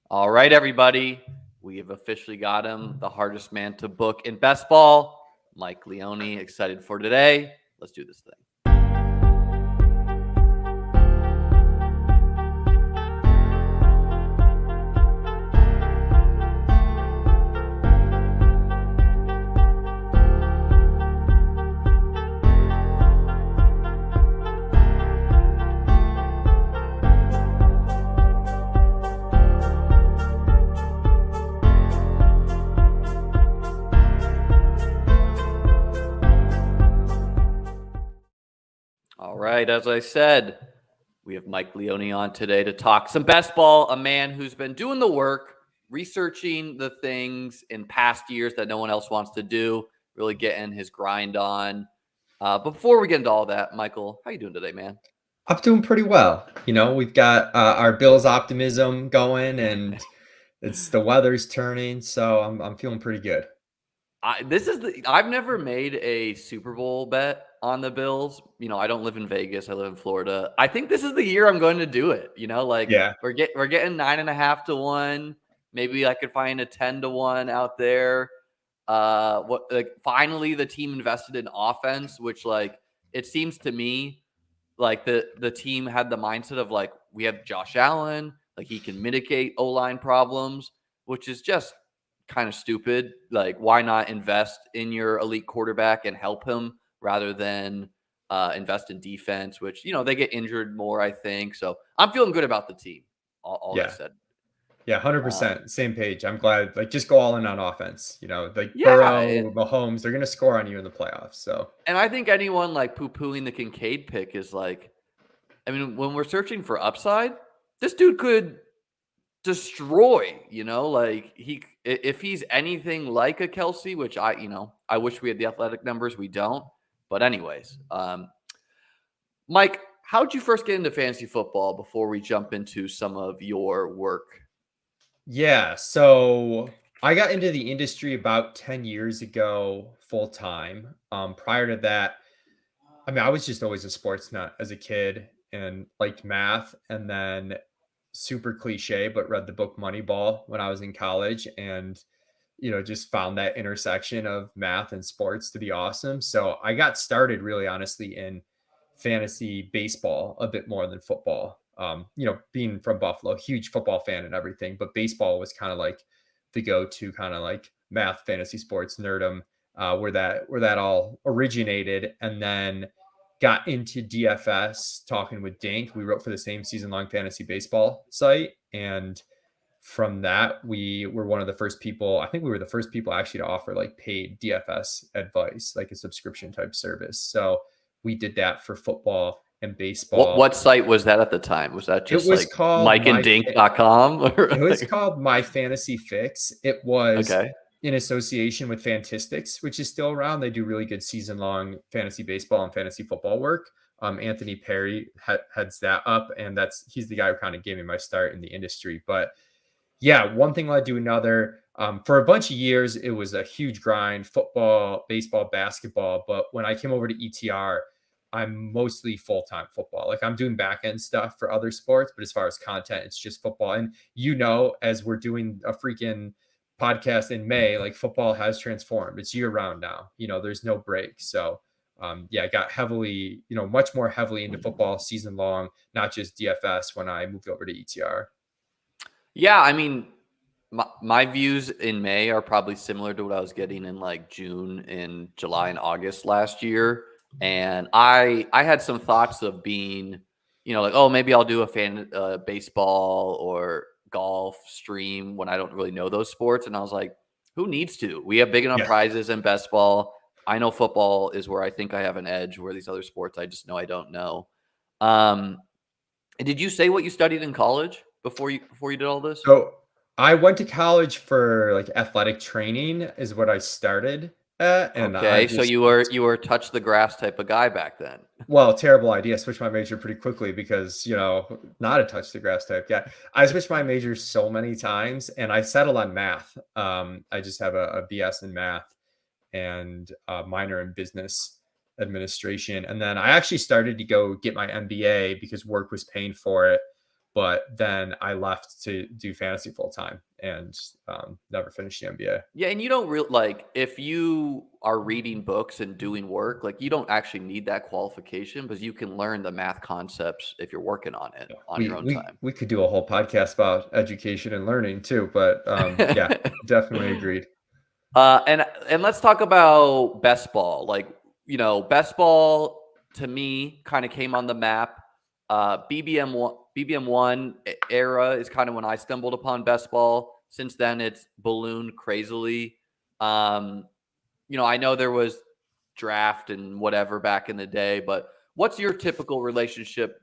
All right, everybody. We have officially got him, the hardest man to book in best ball, Mike Leone. Excited for today. Let's do this thing. All right, as I said, we have Mike Leone on today to talk some best ball, a man who's been doing the work, researching the things in past years that no one else wants to do, really getting his grind on. Before we get into all that, Michael, how you doing today, man? I'm doing pretty well. We've got our Bills optimism going, and it's the weather's turning, so I'm feeling pretty good. I've never made a Super Bowl bet on the Bills. I don't live in Vegas. I live in Florida. I think this is the year I'm going to do it. Yeah, we're getting 9.5 to 1. Maybe I could find a 10 to 1 out there. Finally the team invested in offense, which it seems to me like the team had the mindset of we have Josh Allen, he can mitigate O-line problems, which is just kind of stupid. Why not invest in your elite quarterback and help him rather than invest in defense, which, they get injured more, I think. So I'm feeling good about the team. All that yeah, said. yeah, Um, 100%. Same page. I'm glad. Just go all in on offense. yeah. Burrow, Mahomes, they're gonna score on you in the playoffs. So And I think anyone poo-pooing the Kincaid pick is when we're searching for upside, this dude could destroy, if he's anything like a Kelsey, which I wish we had the athletic numbers. We don't. But anyways, Mike, how'd you first get into fantasy football before we jump into some of your work? yeah, so I got into the industry about 10 years ago, full time. Prior to that, I was just always a sports nut as a kid and liked math, and then super cliche, but read the book Moneyball when I was in college, and just found that intersection of math and sports to be awesome. So I got started really honestly in fantasy baseball a bit more than football. Being from Buffalo, huge football fan and everything, but baseball was kind of like the go-to kind of like math, fantasy sports nerdum, where that all originated, and then got into DFS talking with Dink. We wrote for the same season-long fantasy baseball site, and from that, we were one of the first people. I think we were the first people actually to offer paid DFS advice, like a subscription type service. So we did that for football and What baseball. what site was that at the time? Was that It just was called mikeanddink.com? it was called My Fantasy Fix. It was Okay. in association with Fantistics, which is still around. They do really good season long fantasy baseball and fantasy football work. Anthony Perry heads that up, and he's the guy who kind of gave me my start in the industry. But yeah, one thing led to another. For a bunch of years, it was a huge grind: football, baseball, basketball. But when I came over to ETR, I'm mostly full-time football. I'm doing back end stuff for other sports, but as far as content, it's just football. And as we're doing a freaking podcast in May, football has transformed. It's year round now. There's no break. So yeah, I got heavily, much more heavily into football season long, not just DFS when I moved over to ETR. Yeah, my views in May are probably similar to what I was getting in June and July and August last year. And I had some thoughts of being, oh, maybe I'll do a fan baseball or golf stream when I don't really know those sports. And I was like, who needs to? We have big enough Yeah. prizes in best ball. I know football is where I think I have an edge, where these other sports I just know I don't know. Um, did you say what you studied in college before you did all this? So I went to college for athletic training is what I started at. And I Okay, so just, you were touch the grass type of guy back then. well, terrible idea. Switched my major pretty quickly because, not a touch the grass type guy. I switched my major so many times and I settled on math. I just have a BS in math and a minor in business administration. And then I actually started to go get my MBA because work was paying for it. but then I left to do fantasy full time and never finished the MBA. Yeah, and you don't really like if you are reading books and doing work, like you don't actually need that qualification because you can learn the math concepts if you're working on it Yeah. on your We own we time. we could do a whole podcast about education and learning too, but yeah, definitely agreed. And let's talk about best ball. Like, best ball to me kind of came on the map. BBM one era is kind of when I stumbled upon best ball. Since then, it's ballooned crazily. Um, I know there was draft and whatever back in the day, but what's your typical relationship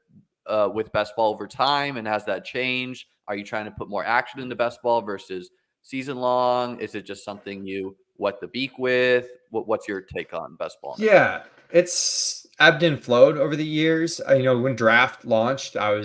with best ball over time, and has that changed? Are you trying to put more action into best ball versus season long? Is it just something you wet the beak with? What's your take on best ball now? Yeah, it's ebbed and flowed over the years. When draft launched, I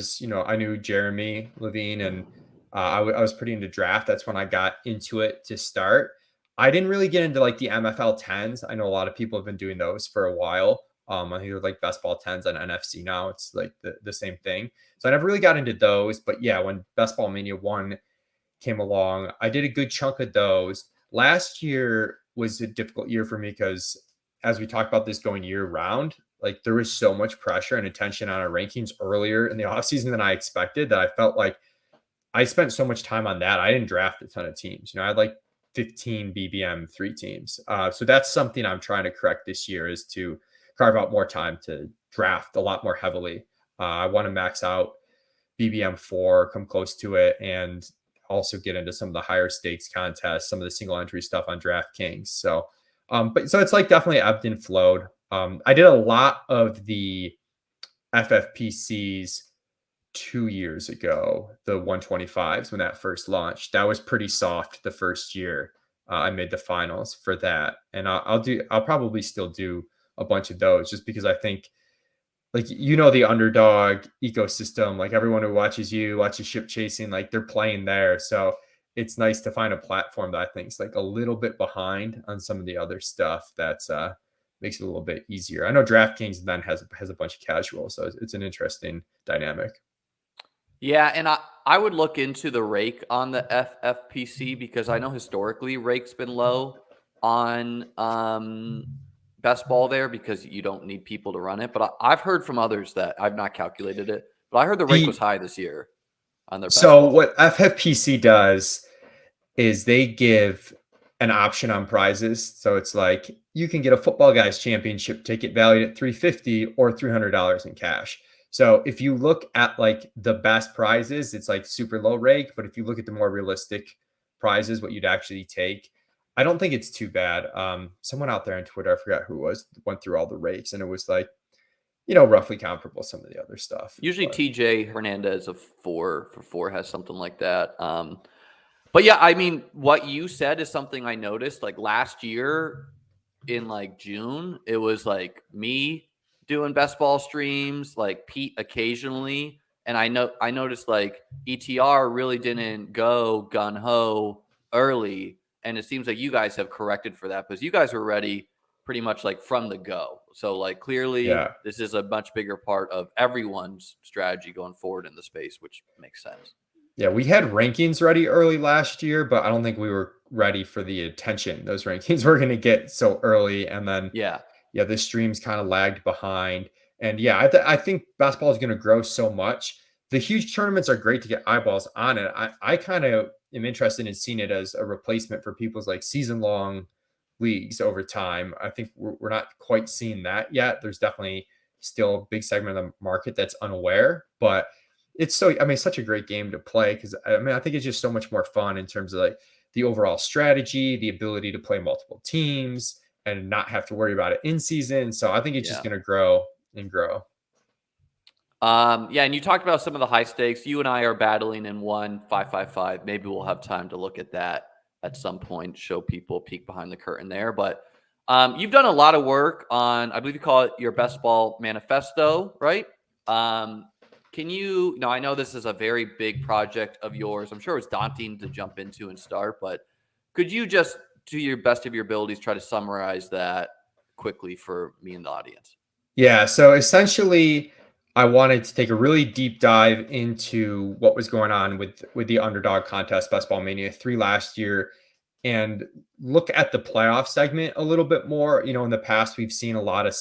knew Jeremy Levine, and I was pretty into draft. That's when I got into it to start. I didn't really get into like the MFL 10s. I know a lot of people have been doing those for a while. I think they're like best ball 10s on NFC now. It's like the same thing. So I never really got into those. But yeah, when Best Ball Mania 1 came along, I did a good chunk of those. Last year was a difficult year for me because, as we talked about this going year round, like there was so much pressure and attention on our rankings earlier in the offseason than I expected that I felt like I spent so much time on that. I didn't draft a ton of teams. I had like 15 BBM 3 teams. So that's something I'm trying to correct this year, is to carve out more time to draft a lot more heavily. I want to max out BBM 4, come close to it, and also get into some of the higher stakes contests, some of the single entry stuff on DraftKings. So it's like definitely ebbed and flowed. I did a lot of the FFPCs 2 years ago, the 125s when that first launched. That was pretty soft the first year. I made the finals for that, and I'll probably still do a bunch of those just because I think, like, the underdog ecosystem, like everyone who watches ship chasing, like they're playing there. So it's nice to find a platform that I think is like a little bit behind on some of the other stuff that's makes it a little bit easier. I know DraftKings then has a bunch of casual, so it's an interesting dynamic. Yeah, and I would look into the rake on the FFPC because I know historically rake's been low on best ball there because you don't need people to run it. But I've heard from others that I've not calculated it, but I heard the rake was The high this year on their best So ball. what FFPC does is they give an option on prizes. So it's like you can get a Football Guys Championship ticket valued at 350 or $300 in cash. So if you look at like the best prizes, it's like super low rake. But if you look at the more realistic prizes, what you'd actually take, I don't think it's too bad. Someone out there on Twitter, I forgot who it was, went through all the rakes, and it was like, roughly comparable to some of the other stuff. Usually But TJ Hernandez of 4 for 4 has something like that. But yeah, I mean, what you said is something I noticed. Like last year in like June, it was like me doing best ball streams, like Pete occasionally. And I noticed like ETR really didn't go gun ho early. And it seems like you guys have corrected for that because you guys were ready pretty much like from the go. So like clearly yeah. this is a much bigger part of everyone's strategy going forward in the space, which makes sense. Yeah, we had rankings ready early last year, but I don't think we were ready for the attention those rankings were going to get so early. And then, Yeah. yeah, the streams kind of lagged behind. And yeah, I think basketball is going to grow so much. The huge tournaments are great to get eyeballs on it. I kind of am interested in seeing it as a replacement for people's like season long leagues over time. I think we're not quite seeing that yet. There's definitely still a big segment of the market that's unaware, but it's such a great game to play because I think it's just so much more fun in terms of like the overall strategy, the ability to play multiple teams and not have to worry about it in season. So I think it's just Yeah. going to grow and grow. Yeah, and you talked about some of the high stakes. You and I are battling in 1 5 5 5. Maybe we'll have time to look at that at some point, show people a peek behind the curtain there. But you've done a lot of work on, I believe you call it your best ball manifesto, right? Can you, now I know this is a very big project of yours. I'm sure it's daunting to jump into and start, but could you just, to your best of your abilities, try to summarize that quickly for me and the audience? Yeah. So essentially, I wanted to take a really deep dive into what was going on with the underdog contest, Best Ball Mania 3 last year, and look at the playoff segment a little bit more. In the past, we've seen a lot of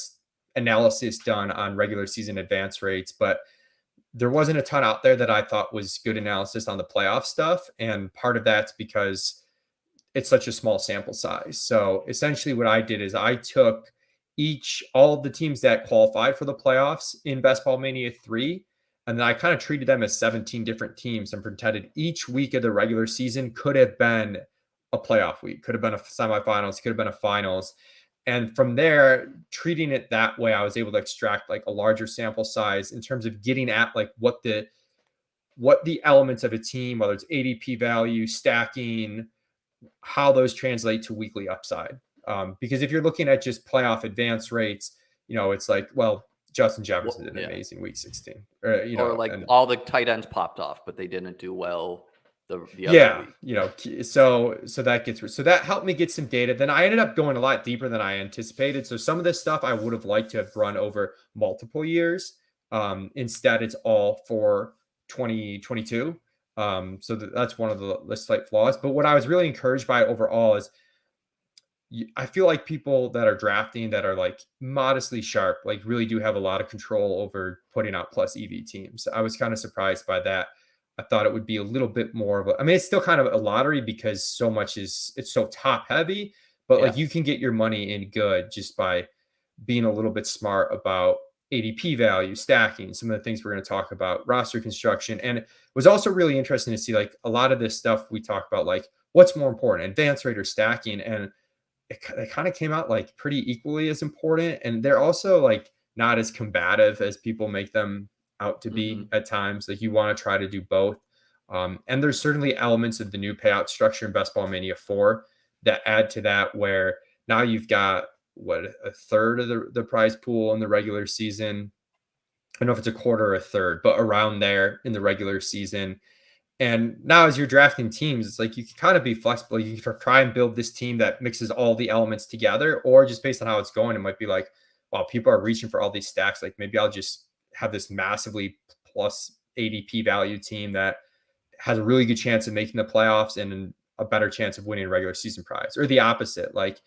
analysis done on regular season advance rates, but there wasn't a ton out there that I thought was good analysis on the playoff stuff. And part of that's because it's such a small sample size. So essentially, what I did is I took all of the teams that qualified for the playoffs in Best Ball Mania 3, and then I kind of treated them as 17 different teams and pretended each week of the regular season could have been a playoff week, could have been a semifinals, could have been a finals. And from there, treating it that way, I was able to extract like a larger sample size in terms of getting at like what the elements of a team, whether it's ADP value, stacking, how those translate to weekly upside. Because if you're looking at just playoff advance rates, it's like, well, Justin Jefferson did an amazing week 16, or like all the tight ends popped off, but they didn't do well the other week. So that helped me get some data. Then I ended up going a lot deeper than I anticipated. So some of this stuff I would have liked to have run over multiple years. Instead, it's all for 2022. So that's one of the slight flaws. But what I was really encouraged by overall is I feel like people that are drafting that are like modestly sharp, like really do have a lot of control over putting out plus EV teams. I was kind of surprised by that. I thought it would be a little bit more of it's still kind of a lottery because it's so top heavy, but like you can get your money in good just by being a little bit smart about ADP value, stacking, some of the things we're going to talk about, roster construction. And it was also really interesting to see like a lot of this stuff we talk about, like what's more important, advance rate or stacking. And it kind of came out like pretty equally as important. And they're also like not as combative as people make them out to be at times. Like you want to try to do both. And there's certainly elements of the new payout structure in Best Ball Mania 4 that add to that, where now you've got a third of the prize pool in the regular season. I don't know if it's a quarter or a third, but around there in the regular season. And now as you're drafting teams, it's like you can kind of be flexible. You can try and build this team that mixes all the elements together, or just based on how it's going, it might be like, wow, people are reaching for all these stacks. Like maybe I'll just have this massively plus ADP value team that has a really good chance of making the playoffs and a better chance of winning a regular season prize, or the opposite. Like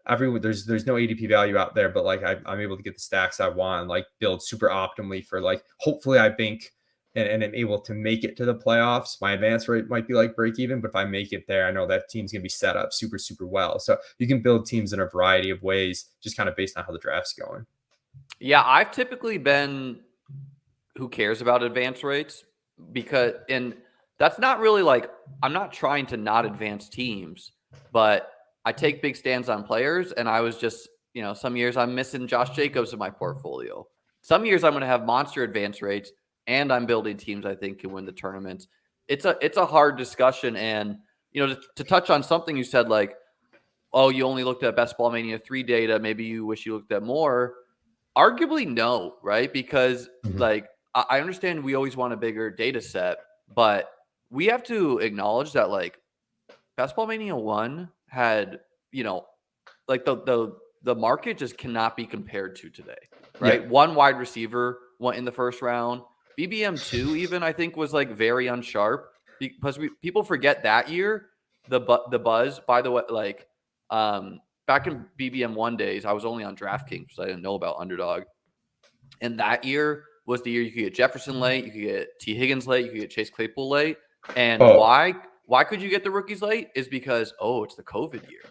there's no ADP value out there, but like I'm able to get the stacks I want and like build super optimally for like, hopefully I bank and I'm able to make it to the playoffs. My advance rate might be like break even, but if I make it there, I know that team's going to be set up super, super well. So you can build teams in a variety of ways, just kind of based on how the draft's going. Yeah, I've typically been who cares about advance rates and that's not really like, I'm not trying to not advance teams, but I take big stands on players. And I was just, some years I'm missing Josh Jacobs in my portfolio. Some years I'm going to have monster advance rates and I'm building teams I think can win the tournaments. It's a hard discussion. And, to touch on something you said, like, oh, you only looked at Best Ball Mania 3 data. Maybe you wish you looked at more. Arguably, no, right? Because like, I understand we always want a bigger data set, but we have to acknowledge that like Best Ball Mania 1 had, like the market just cannot be compared to today, right? Yeah. One wide receiver went in the first round. BBM 2 even I think was like very unsharp because people forget that year the buzz. By the way, like back in BBM 1 days, I was only on DraftKings, so I didn't know about Underdog. And that year was the year you could get Jefferson late, you could get T. Higgins late, you could get Chase Claypool late. And why could you get the rookies late is because, it's the COVID year.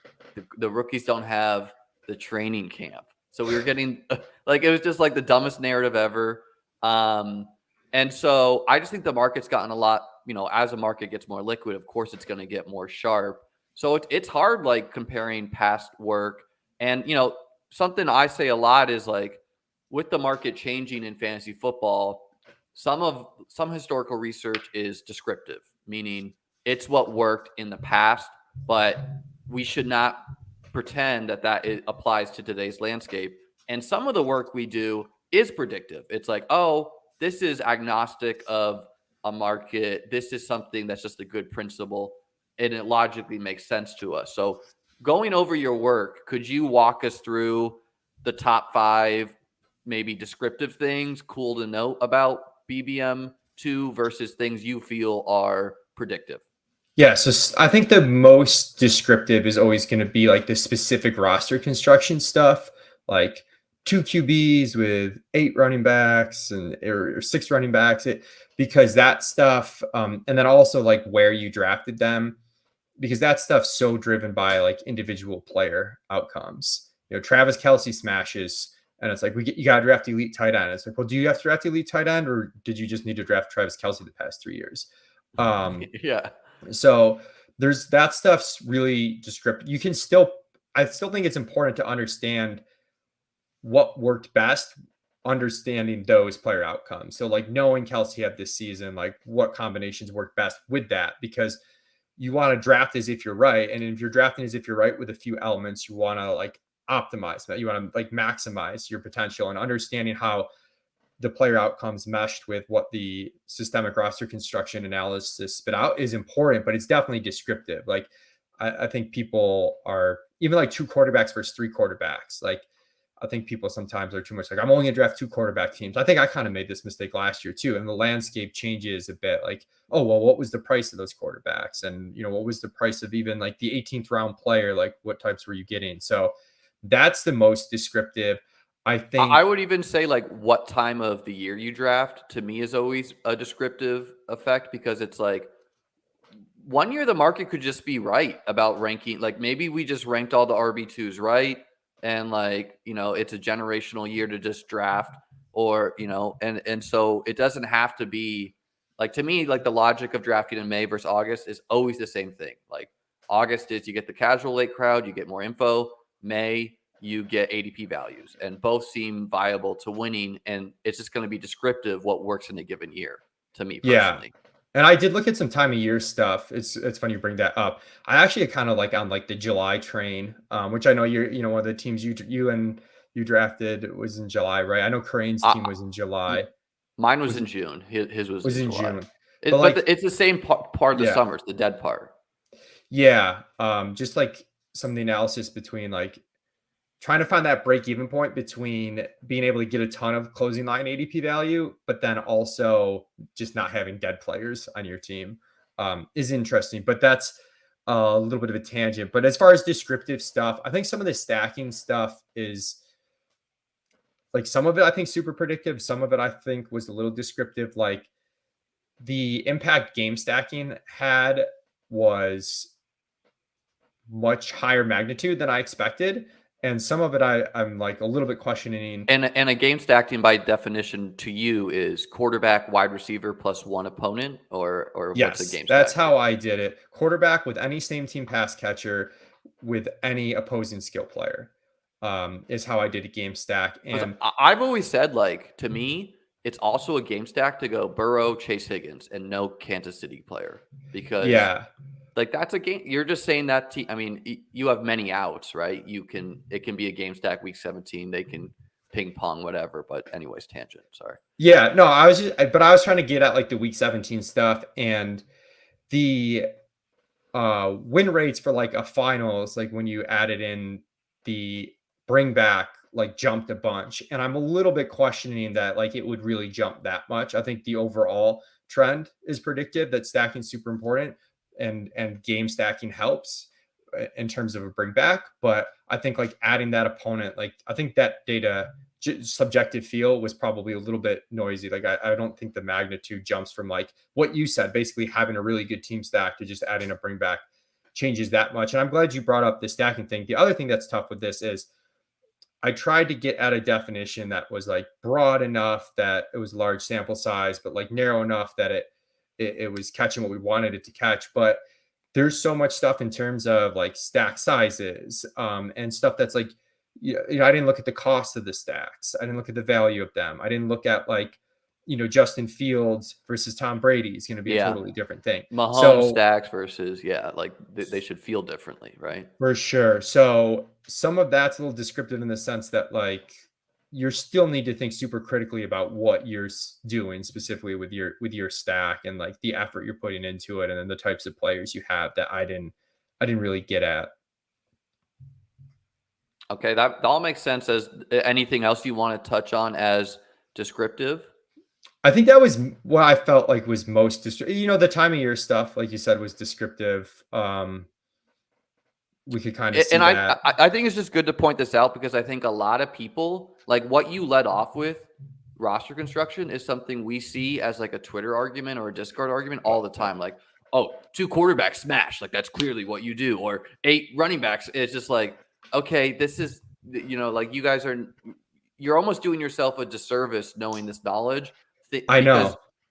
The rookies don't have the training camp. So we were getting like, it was just like the dumbest narrative ever. And so I just think the market's gotten a lot, as a market gets more liquid, of course it's going to get more sharp. So it's hard, like comparing past work. And, something I say a lot is like, with the market changing in fantasy football, some historical research is descriptive, meaning it's what worked in the past, but we should not pretend that it applies to today's landscape. And some of the work we do is predictive. It's like, this is agnostic of a market. This is something that's just a good principle, and it logically makes sense to us. So going over your work, could you walk us through the top 5 maybe descriptive things cool to note about BBM2 versus things you feel are predictive? Yeah, so I think the most descriptive is always going to be like the specific roster construction stuff, like two QBs with 8 running backs or 6 running backs, because that stuff, and then also like where you drafted them, because that stuff's so driven by like individual player outcomes. Travis Kelsey smashes, and it's like you got to draft elite tight end. It's like, well, do you have to draft elite tight end, or did you just need to draft Travis Kelsey the past 3 years? Yeah. So there's that stuff's really descriptive. I still think it's important to understand what worked best, understanding those player outcomes. So like knowing Kelsey had this season, like what combinations work best with that, because you want to draft as if you're right. And if you're drafting as if you're right with a few elements, you want to like optimize that. You want to like maximize your potential, and understanding how the player outcomes meshed with what the systemic roster construction analysis spit out is important, but it's definitely descriptive. Like I think people are even like 2 quarterbacks versus 3 quarterbacks. Like I think people sometimes are too much like, I'm only gonna draft 2 quarterback teams. I think I kind of made this mistake last year too. And the landscape changes a bit. Like, oh, well, what was the price of those quarterbacks? And what was the price of even like the 18th round player? Like what types were you getting? So that's the most descriptive. I I think, would even say like what time of the year you draft to me is always a descriptive effect, because it's like one year the market could just be right about ranking. Like maybe we just ranked all the RB2s right. And like, it's a generational year to just draft, or, and so it doesn't have to be like, to me, like the logic of drafting in May versus August is always the same thing. Like August is you get the casual late crowd, you get more info. May, you get ADP values, and both seem viable to winning. And it's just going to be descriptive what works in a given year to me yeah. personally. And I did look at some time of year stuff. It's funny you bring that up. I actually kind of like on like the July train, which I know you're one of the teams you drafted was in July, right? I know Crane's I, team was in July. Mine was Was in June. His was was in in July. June. But like It's the same part of the yeah. summer. It's the dead part. Yeah. Just like some of the analysis between like trying to find that break even point between being able to get a ton of closing line ADP value, but then also just not having dead players on your team is interesting. But that's a little bit of a tangent. But as far as descriptive stuff, I think some of the stacking stuff is like some of it I think super predictive. Some of it I think was a little descriptive. Like the impact game stacking had was much higher magnitude than I expected. And some of it I'm like a little bit questioning. And a game stacking by definition to you is quarterback, wide receiver plus one opponent, or what's a Yes, game that's stack to you? how I did it. Quarterback with any same team pass catcher with any opposing skill player is how I did a game stack. Because And I've always said, like, to me, it's also a game stack to go Burrow, Chase Higgins, and no Kansas City player, because yeah, like that's a game. You're just saying that team. I mean, you have many outs, right? It can be a game stack week 17. They can ping pong, whatever. But anyways, tangent. Sorry. yeah, no, but I was trying to get at like the week 17 stuff and the win rates for like a finals, like when you added in the bring back, like jumped a bunch. And I'm a little bit questioning that like it would really jump that much. I think the overall trend is predictive that stacking is super important and game stacking helps in terms of a bring back. But I think like adding that opponent, like I think that data subjective feel was probably a little bit noisy. Like I don't think the magnitude jumps from like what you said, basically having a really good team stack to just adding a bring back changes that much. And I'm glad you brought up the stacking thing. The other thing that's tough with this is I tried to get at a definition that was like broad enough that it was large sample size, but like narrow enough that it was catching what we wanted it to catch. But there's so much stuff in terms of like stack sizes and stuff that's like, I didn't look at the cost of the stacks. I didn't look at the value of them. I didn't look at like, Justin Fields versus Tom Brady is going to be a Yeah, totally different thing. Mahomes So stacks versus like they should feel differently, right? for sure. So some of that's a little descriptive in the sense that like you still need to think super critically about what you're doing specifically with your stack and like the effort you're putting into it and then the types of players you have that I didn't really get at. Okay, that all makes sense. As anything else you want to touch on as descriptive? I think that was what I felt like was most the time of year stuff, like you said, was descriptive. We could kind of see And that. I think it's just good to point this out because I think a lot of people, like what you led off with, roster construction is something we see as like a Twitter argument or a Discord argument all the time. Like, oh, 2 quarterbacks smash, like that's clearly what you do, or 8 running backs. It's just like, okay, this is like you guys you're almost doing yourself a disservice knowing this knowledge I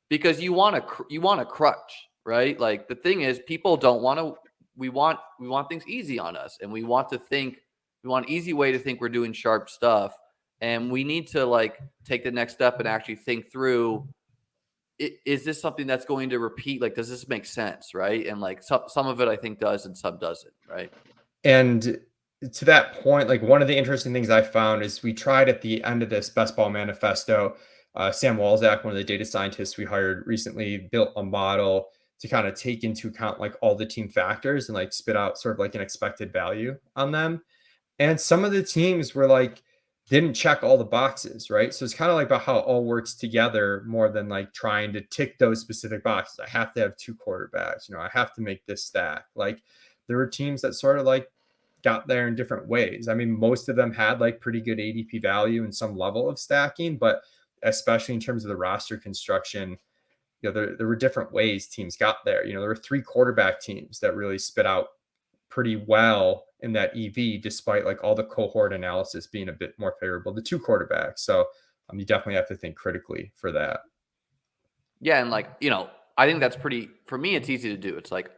because know. you want a crutch, right? Like the thing is, people don't want to. We want things easy on us, and we want an easy way to think we're doing sharp stuff, and we need to like take the next step and actually think through. Is this something that's going to repeat? Like, does this make sense, right? And like some of it I think does, and some doesn't, right? And to that point, like one of the interesting things I found is we tried at the end of this best ball manifesto. Sam Walzak, one of the data scientists we hired recently, built a model to kind of take into account like all the team factors and like spit out sort of like an expected value on them. And some of the teams were like, didn't check all the boxes, right? So it's kind of like about how it all works together more than like trying to tick those specific boxes. I have to have 2 quarterbacks, I have to make this stack. Like there were teams that sort of like got there in different ways. I mean, most of them had like pretty good ADP value and some level of stacking, but especially in terms of the roster construction, there were different ways teams got there. There were 3 quarterback teams that really spit out pretty well in that EV, despite like all the cohort analysis being a bit more favorable to 2 quarterbacks. So you definitely have to think critically for that. Yeah, and like I think that's pretty. For me, it's easy to do. It's like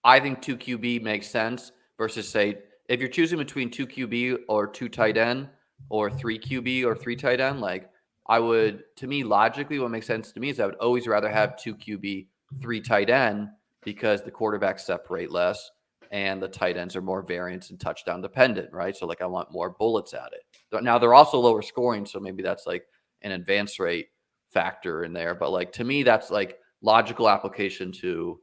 I think 2 QB makes sense versus say if you're choosing between 2 QB or 2 tight end or 3 QB or 3 tight end, like to me, logically, what makes sense to me is I would always rather have 2 QB, 3 tight end because the quarterbacks separate less and the tight ends are more variance and touchdown dependent, right? So like I want more bullets at it. Now they're also lower scoring, so maybe that's like an advance rate factor in there. But like to me, that's like logical application to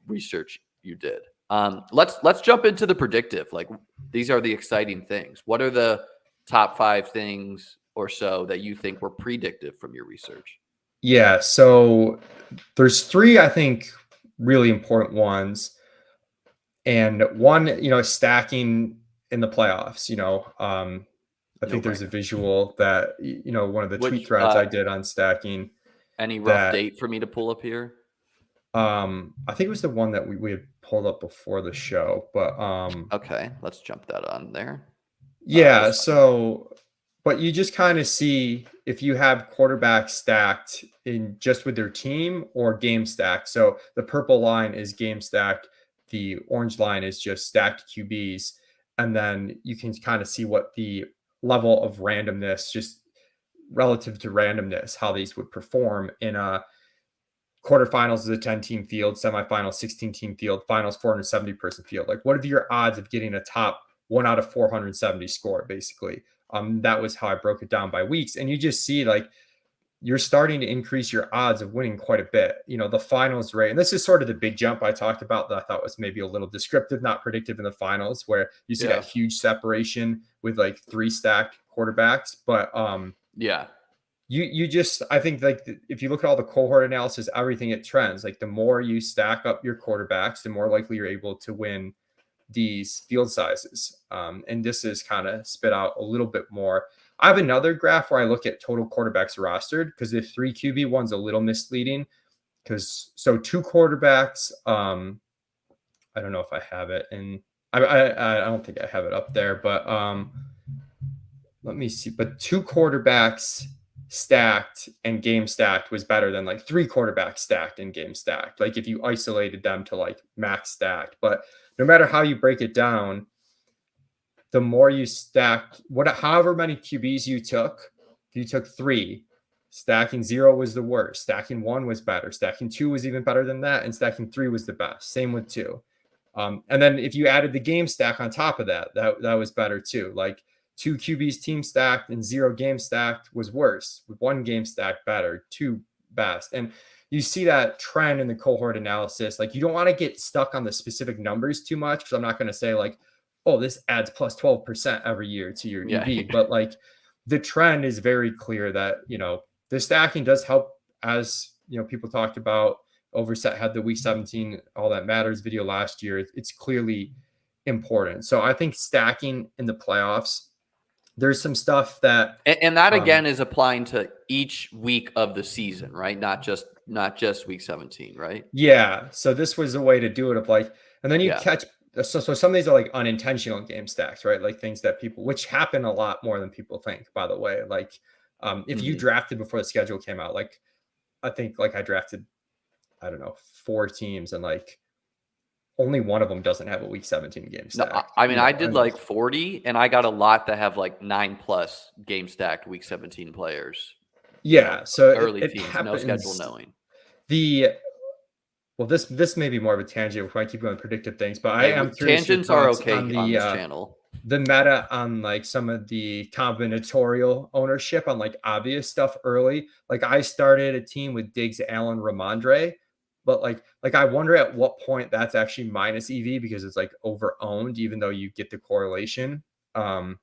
research you did. Let's jump into the predictive. Like these are the exciting things. What are the top 5 things or so that you think were predictive from your research? Yeah, so there's 3 I think really important ones, and one stacking in the playoffs. I No think there's a brainer. visual that one of the tweet Which threads I did on stacking any rough that date for me to pull up here? I think it was the one that we had pulled up before the show, but Okay, let's jump that on there. yeah, Let's find it. so but you just kind of see if you have quarterbacks stacked in just with their team or game stacked. So the purple line is game stacked, the orange line is just stacked QBs, and then you can kind of see what the level of randomness, just relative to randomness, how these would perform in a quarterfinals is a 10-team field, semifinals 16-team field, finals 470-person field. Like, what are your odds of getting a top 1 out of 470 score, basically? That was how I broke it down by weeks. And you just see like you're starting to increase your odds of winning quite a bit. The finals rate, and this is sort of the big jump I talked about that I thought was maybe a little descriptive, not predictive in the finals, where you see that Yeah. huge separation with like 3 stacked quarterbacks. But Yeah. you just, I think like if you look at all the cohort analysis, everything, it trends. Like the more you stack up your quarterbacks, the more likely you're able to win these field sizes. And this is kind of spit out a little bit more. I have another graph where I look at total quarterbacks rostered because the 3 QB one's a little misleading. Because so 2 quarterbacks, I don't know if I have it, and I don't think I have it up there, but let me see. But 2 quarterbacks stacked and game stacked was better than like 3 quarterbacks stacked and game stacked. Like if you isolated them to like max stacked, but no matter how you break it down, the more you stacked, however many QBs you took, if you took 3, stacking 0 was the worst. Stacking 1 was better. Stacking 2 was even better than that, and stacking 3 was the best. Same with 2. And then if you added the game stack on top of that, that was better too. Like 2 QBs team stacked and 0 game stacked was worse. With 1 game stacked better, 2 best. And you see that trend in the cohort analysis. Like you don't want to get stuck on the specific numbers too much, because I'm not going to say like oh, this adds plus 12% every year to your Yeah. EV. But like the trend is very clear that, the stacking does help, as, people talked about. Overset had the week 17 All That Matters video last year. It's clearly important. So I think stacking in the playoffs, there's some stuff that, And that again is applying to each week of the season, right? Not just week 17, right? yeah. So this was a way to do it of like, and then you Yeah. catch, so some of these are like unintentional game stacks, right? Like things that people, which happen a lot more than people think, by the way. Like, if you Mhm. drafted before the schedule came out, like I think like I drafted, I don't know, 4 teams, and like only one of them doesn't have a week 17 game No, stack, I mean, I did and like 40, and I got a lot that have like 9+ game stacked week 17 players, yeah, so early it teams, no schedule happens. knowing. The Well, this may be more of a tangent if I keep going predictive things, but I Hey, am curious your tangents are thoughts on okay on this channel. the meta on like some of the combinatorial ownership on like obvious stuff early. Like I started a team with Diggs, Allen, Ramondre, but like I wonder at what point that's actually minus EV because it's like over owned, even though you get the correlation. Um,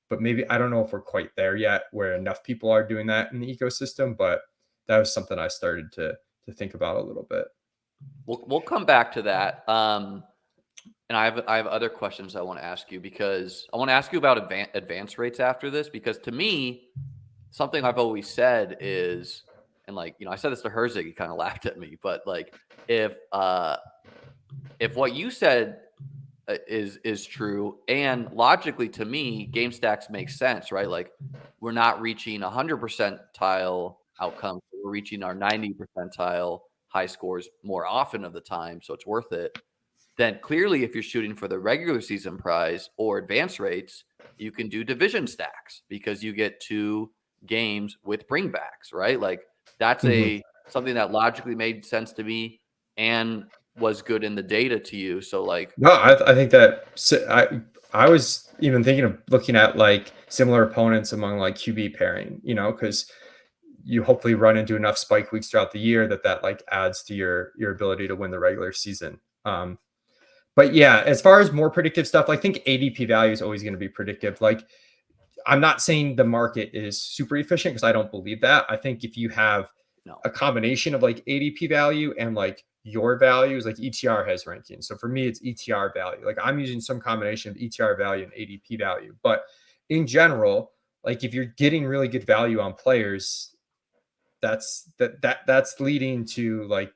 but maybe I don't know if we're quite there yet where enough people are doing that in the ecosystem, but that was something I started to think about a little bit. We'll come back to that. And I have other questions I want to ask you because I want to ask you about advance rates after this because to me, something I've always said is, and like I said this to Herzig, he kind of laughed at me, but like if what you said is true and logically to me, game stacks make sense, right? Like we're not reaching 100 percentile outcomes, we're reaching our 90 percentile high scores more often of the time, so it's worth it. Then clearly, if you're shooting for the regular season prize or advance rates, you can do division stacks because you get 2 games with bringbacks, right? Like that's Mhm. a something that logically made sense to me and was good in the data to you. So like, No, I think that I was even thinking of looking at like similar opponents among like QB pairing, because you hopefully run into enough spike weeks throughout the year that like adds to your ability to win the regular season. But yeah, as far as more predictive stuff, I think ADP value is always going to be predictive. Like I'm not saying the market is super efficient because I don't believe that. I think if you have no. a combination of like ADP value and like your values, like ETR has rankings. So for me, it's ETR value. Like I'm using some combination of ETR value and ADP value. But in general, like if you're getting really good value on players, that's leading to like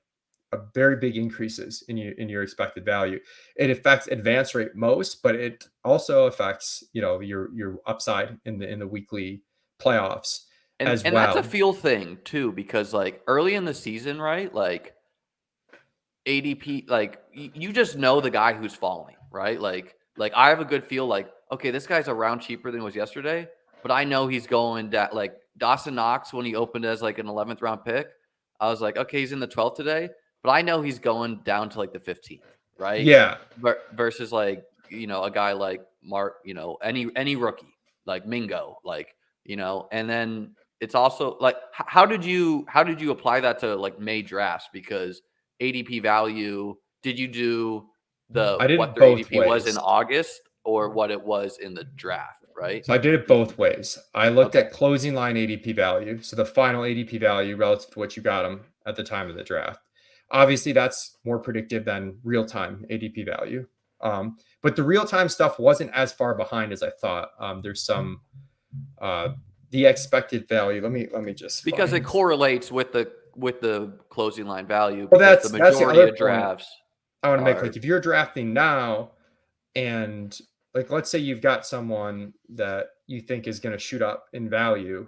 a very big increases in your expected value. It affects advance rate most, but it also affects your upside in the weekly playoffs as And that's a well. feel thing too, because like early in the season, right? Like ADP, like you just know the guy who's falling, right? Like I have a good feel, like okay, this guy's a round cheaper than he was yesterday, but I know he's going down. Like Dawson Knox when he opened as like an 11th round pick, I was like, okay, he's in the 12th today, but I know he's going down to like the 15th, right? Yeah, Versus like a guy like Mark, any rookie like Mingo, like and then it's also like how did you apply that to like May drafts because ADP value, did you do I did what it their both ADP was in ways. August or what it was in the draft, right? So I did it both ways. I looked Okay. at closing line ADP value, so the final ADP value relative to what you got them at the time of the draft. Obviously, that's more predictive than real time ADP value. But the real time stuff wasn't as far behind as I thought. There's some uh, the expected value. Let me just Because it find. correlates with the closing line value Well, because the that's the majority other of point drafts I want to make. are Like, if you're drafting now, and like let's say you've got someone that you think is going to shoot up in value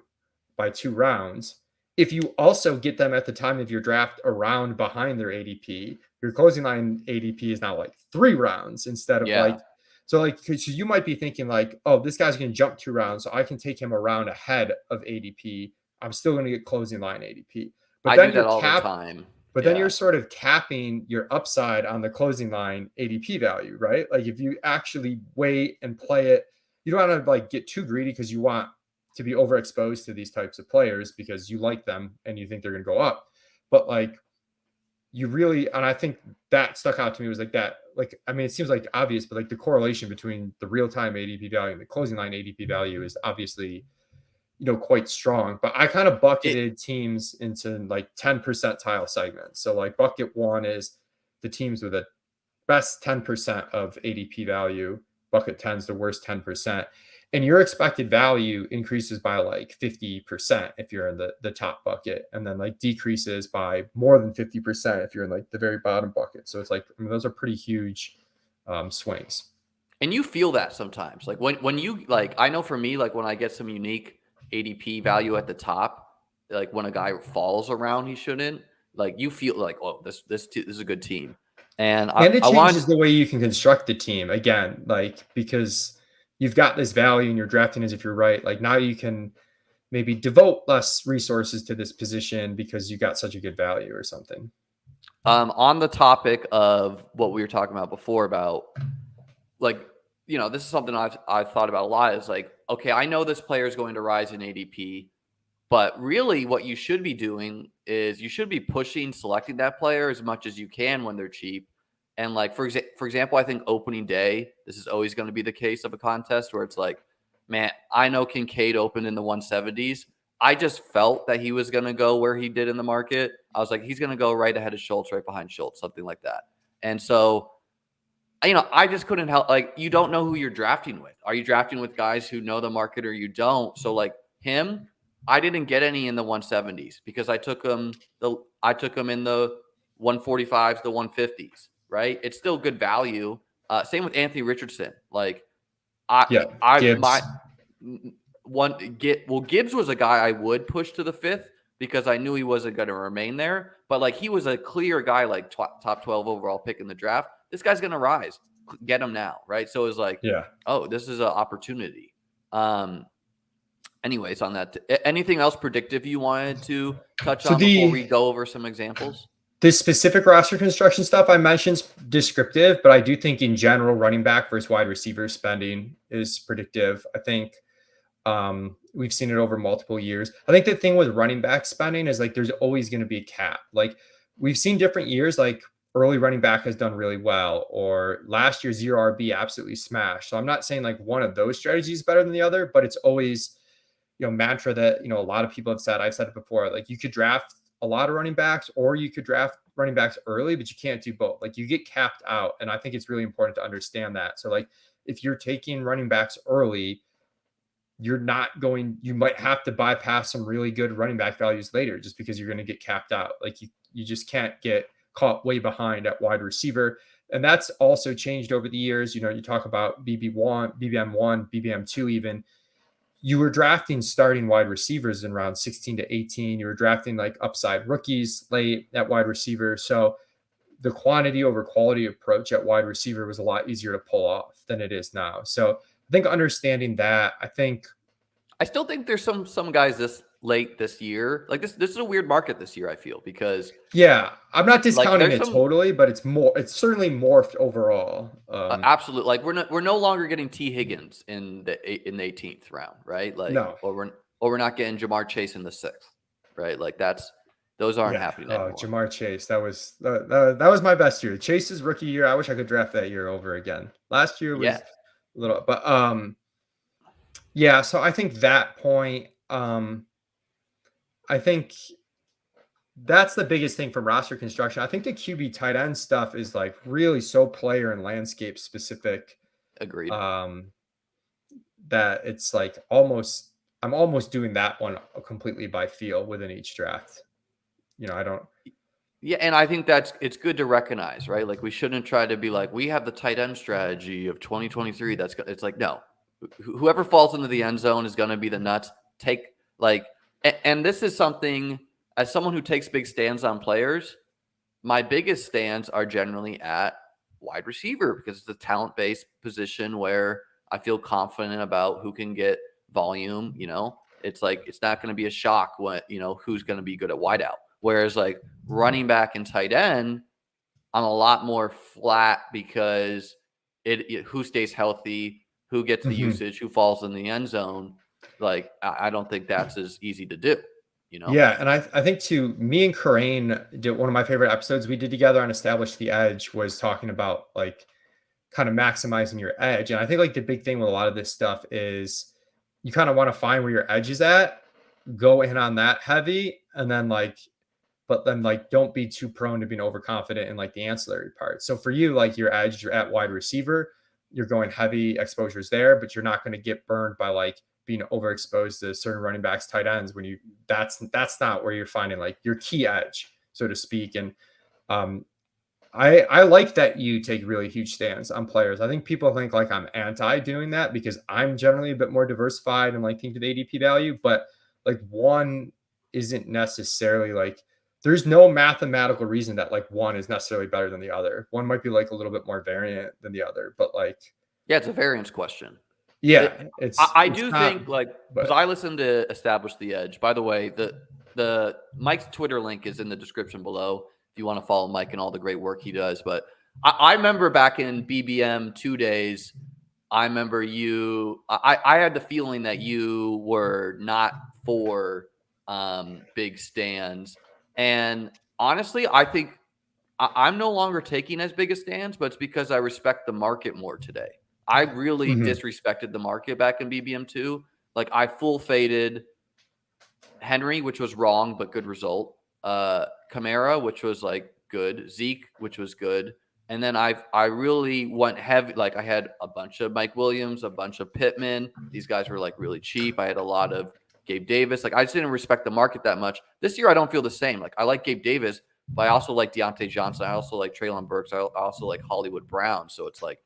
by 2 rounds. If you also get them at the time of your draft around behind their ADP, your closing line ADP is now like 3 rounds instead of yeah. like, so like, so you might be thinking like, oh, this guy's going to jump 2 rounds, so I can take him around ahead of ADP. I'm still going to get closing line ADP. But I then do you're that all the capped time. but then you're Yeah. sort of capping your upside on the closing line ADP value, right? Like if you actually wait and play it, you don't want to like get too greedy because you want to be overexposed to these types of players because you like them and you think they're going to go up. But like you really, and I think that stuck out to me was like that. Like, I mean, it seems like obvious, but like the correlation between the real time ADP value and the closing line ADP value is obviously, quite strong. But I kind of It bucketed teams into like 10 percentile segments. So like bucket one is the teams with a best 10% of ADP value. Bucket 10 is the worst 10%. And your expected value increases by like 50% if you're in the top bucket, and then like decreases by more than 50% if you're in like the very bottom bucket. So it's like, I mean, those are pretty huge swings. and you feel that sometimes. Like when you like, I know for me, like when I get some unique ADP value at the top, like when a guy falls around he shouldn't, like you feel like, oh, this is a good team. And And it I changes wanted the way you can construct the team again, like because you've got this value and you're drafting as if you're right. Like now you can maybe devote less resources to this position because you got such a good value or something. on the topic of what we were talking about before about like, this is something I've thought about a lot is like, okay, I know this player is going to rise in ADP, but really what you should be doing is you should be pushing selecting that player as much as you can when they're cheap. And like for example, I think opening day, this is always going to be the case of a contest where it's like, man, I know Kincaid opened in the 170s. I just felt that he was going to go where he did in the market. I was like, he's going to go right ahead of Schultz, right behind Schultz, something like that. And so I just couldn't help. Like, you don't know who you're drafting with. Are you drafting with guys who know the market or you don't? So, like him, I didn't get any in the 170s because I took him in the 145s, the 150s. Right? It's still good value. Same with Anthony Richardson. Like, Yeah, my Gibbs. Gibbs was a guy I would push to the fifth because I knew he wasn't going to remain there. But like he was a clear guy, like top 12 overall pick in the draft. This guy's going to rise. Get him now, right? So it was like, Yeah. oh, this is an opportunity. Anyways, on that, anything else predictive you wanted to touch So on before the we go over some examples? this specific roster construction stuff I mentioned is descriptive, but I do think in general running back versus wide receiver spending is predictive. I think we've seen it over multiple years. I think the thing with running back spending is like there's always going to be a cap. Like we've seen different years, like early running back has done really well, or last year zero RB absolutely smashed. So I'm not saying like one of those strategies is better than the other, but it's always mantra that a lot of people have said. I've said it before. Like you could draft a lot of running backs, or you could draft running backs early, but you can't do both. Like you get capped out, and I think it's really important to understand that. So like if you're taking running backs early, you might have to bypass some really good running back values later just because you're going to get capped out. Like you just can't get caught way behind at wide receiver. And that's also changed over the years. You talk about BBM1, BBM2 even. You were drafting starting wide receivers in round 16 to 18. You were drafting like upside rookies late at wide receiver. So the quantity over quality approach at wide receiver was a lot easier to pull off than it is now. So I think understanding that, I still think there's some guys this late this year. Like this is a weird market this year, I feel, because yeah, I'm not like discounting there's it some totally, but it's certainly morphed overall. absolute like we're no longer getting T Higgins in the 18th round, right? Like No. or we're not getting Jamar Chase in the 6th, right? Like those aren't Yeah. happening Oh, anymore. Jamar Chase. That was my best year. Chase's rookie year. I wish I could draft that year over again. Last year Yeah. was a little, but yeah. So I think that point, I think that's the biggest thing from roster construction. I think the QB tight end stuff is like really so player and landscape specific. Agreed. Um, that it's like I'm almost doing that one completely by feel within each draft. I don't. Yeah, and I think it's good to recognize, right? Like we shouldn't try to be like we have the tight end strategy of 2023. It's like no, whoever falls into the end zone is going to be the nuts. Take like, and this is something as someone who takes big stands on players. My biggest stands are generally at wide receiver because it's a talent based position where I feel confident about who can get volume. It's like it's not going to be a shock when who's going to be good at wideout. Whereas like running back and tight end, I'm a lot more flat because who stays healthy, who gets the Mhm. usage, who falls in the end zone. Like I don't think that's as easy to do. you know? Yeah, and I think too, me and Corain did one of my favorite episodes we did together on Establish the Edge was talking about like kind of maximizing your edge. And I think like the big thing with a lot of this stuff is you kind of want to find where your edge is at, go in on that heavy, and then like, but then like don't be too prone to being overconfident in like the ancillary part. So for you, like your edge, you're at wide receiver, you're going heavy exposures there, but you're not going to get burned by like being overexposed to certain running backs, tight ends when you that's not where you're finding like your key edge, so to speak. And um I like that you take really huge stands on players. I think people think like I'm anti doing that because I'm generally a bit more diversified and like think to the ADP value, but like one isn't necessarily like there's no mathematical reason that like one is necessarily better than the other. One might be like a little bit more variant than the other, but like Yeah, it's a variance question. yeah, It, I it's do not. think like because But I listened to Establish the Edge. By the way, the Mike's Twitter link is in the description below if you want to follow Mike and all the great work he does. But I remember back in BBM 2 days, I remember I had the feeling that you were not for big stands. And honestly, I think I'm no longer taking as big a stands, but it's because I respect the market more today. I really mhm. disrespected the market back in BBM2. Like I full faded Henry, which was wrong, but good result. Kamara, which was like good. Zeke, which was good. And then I really went heavy. Like I had a bunch of Mike Williams, a bunch of Pittman. These guys were like really cheap. I had a lot of Gabe Davis. Like I just didn't respect the market that much. This year I don't feel the same. Like I like Gabe Davis, but I also like Deontay Johnson. I also like Traylon Burks. I also like Hollywood Brown. So it's like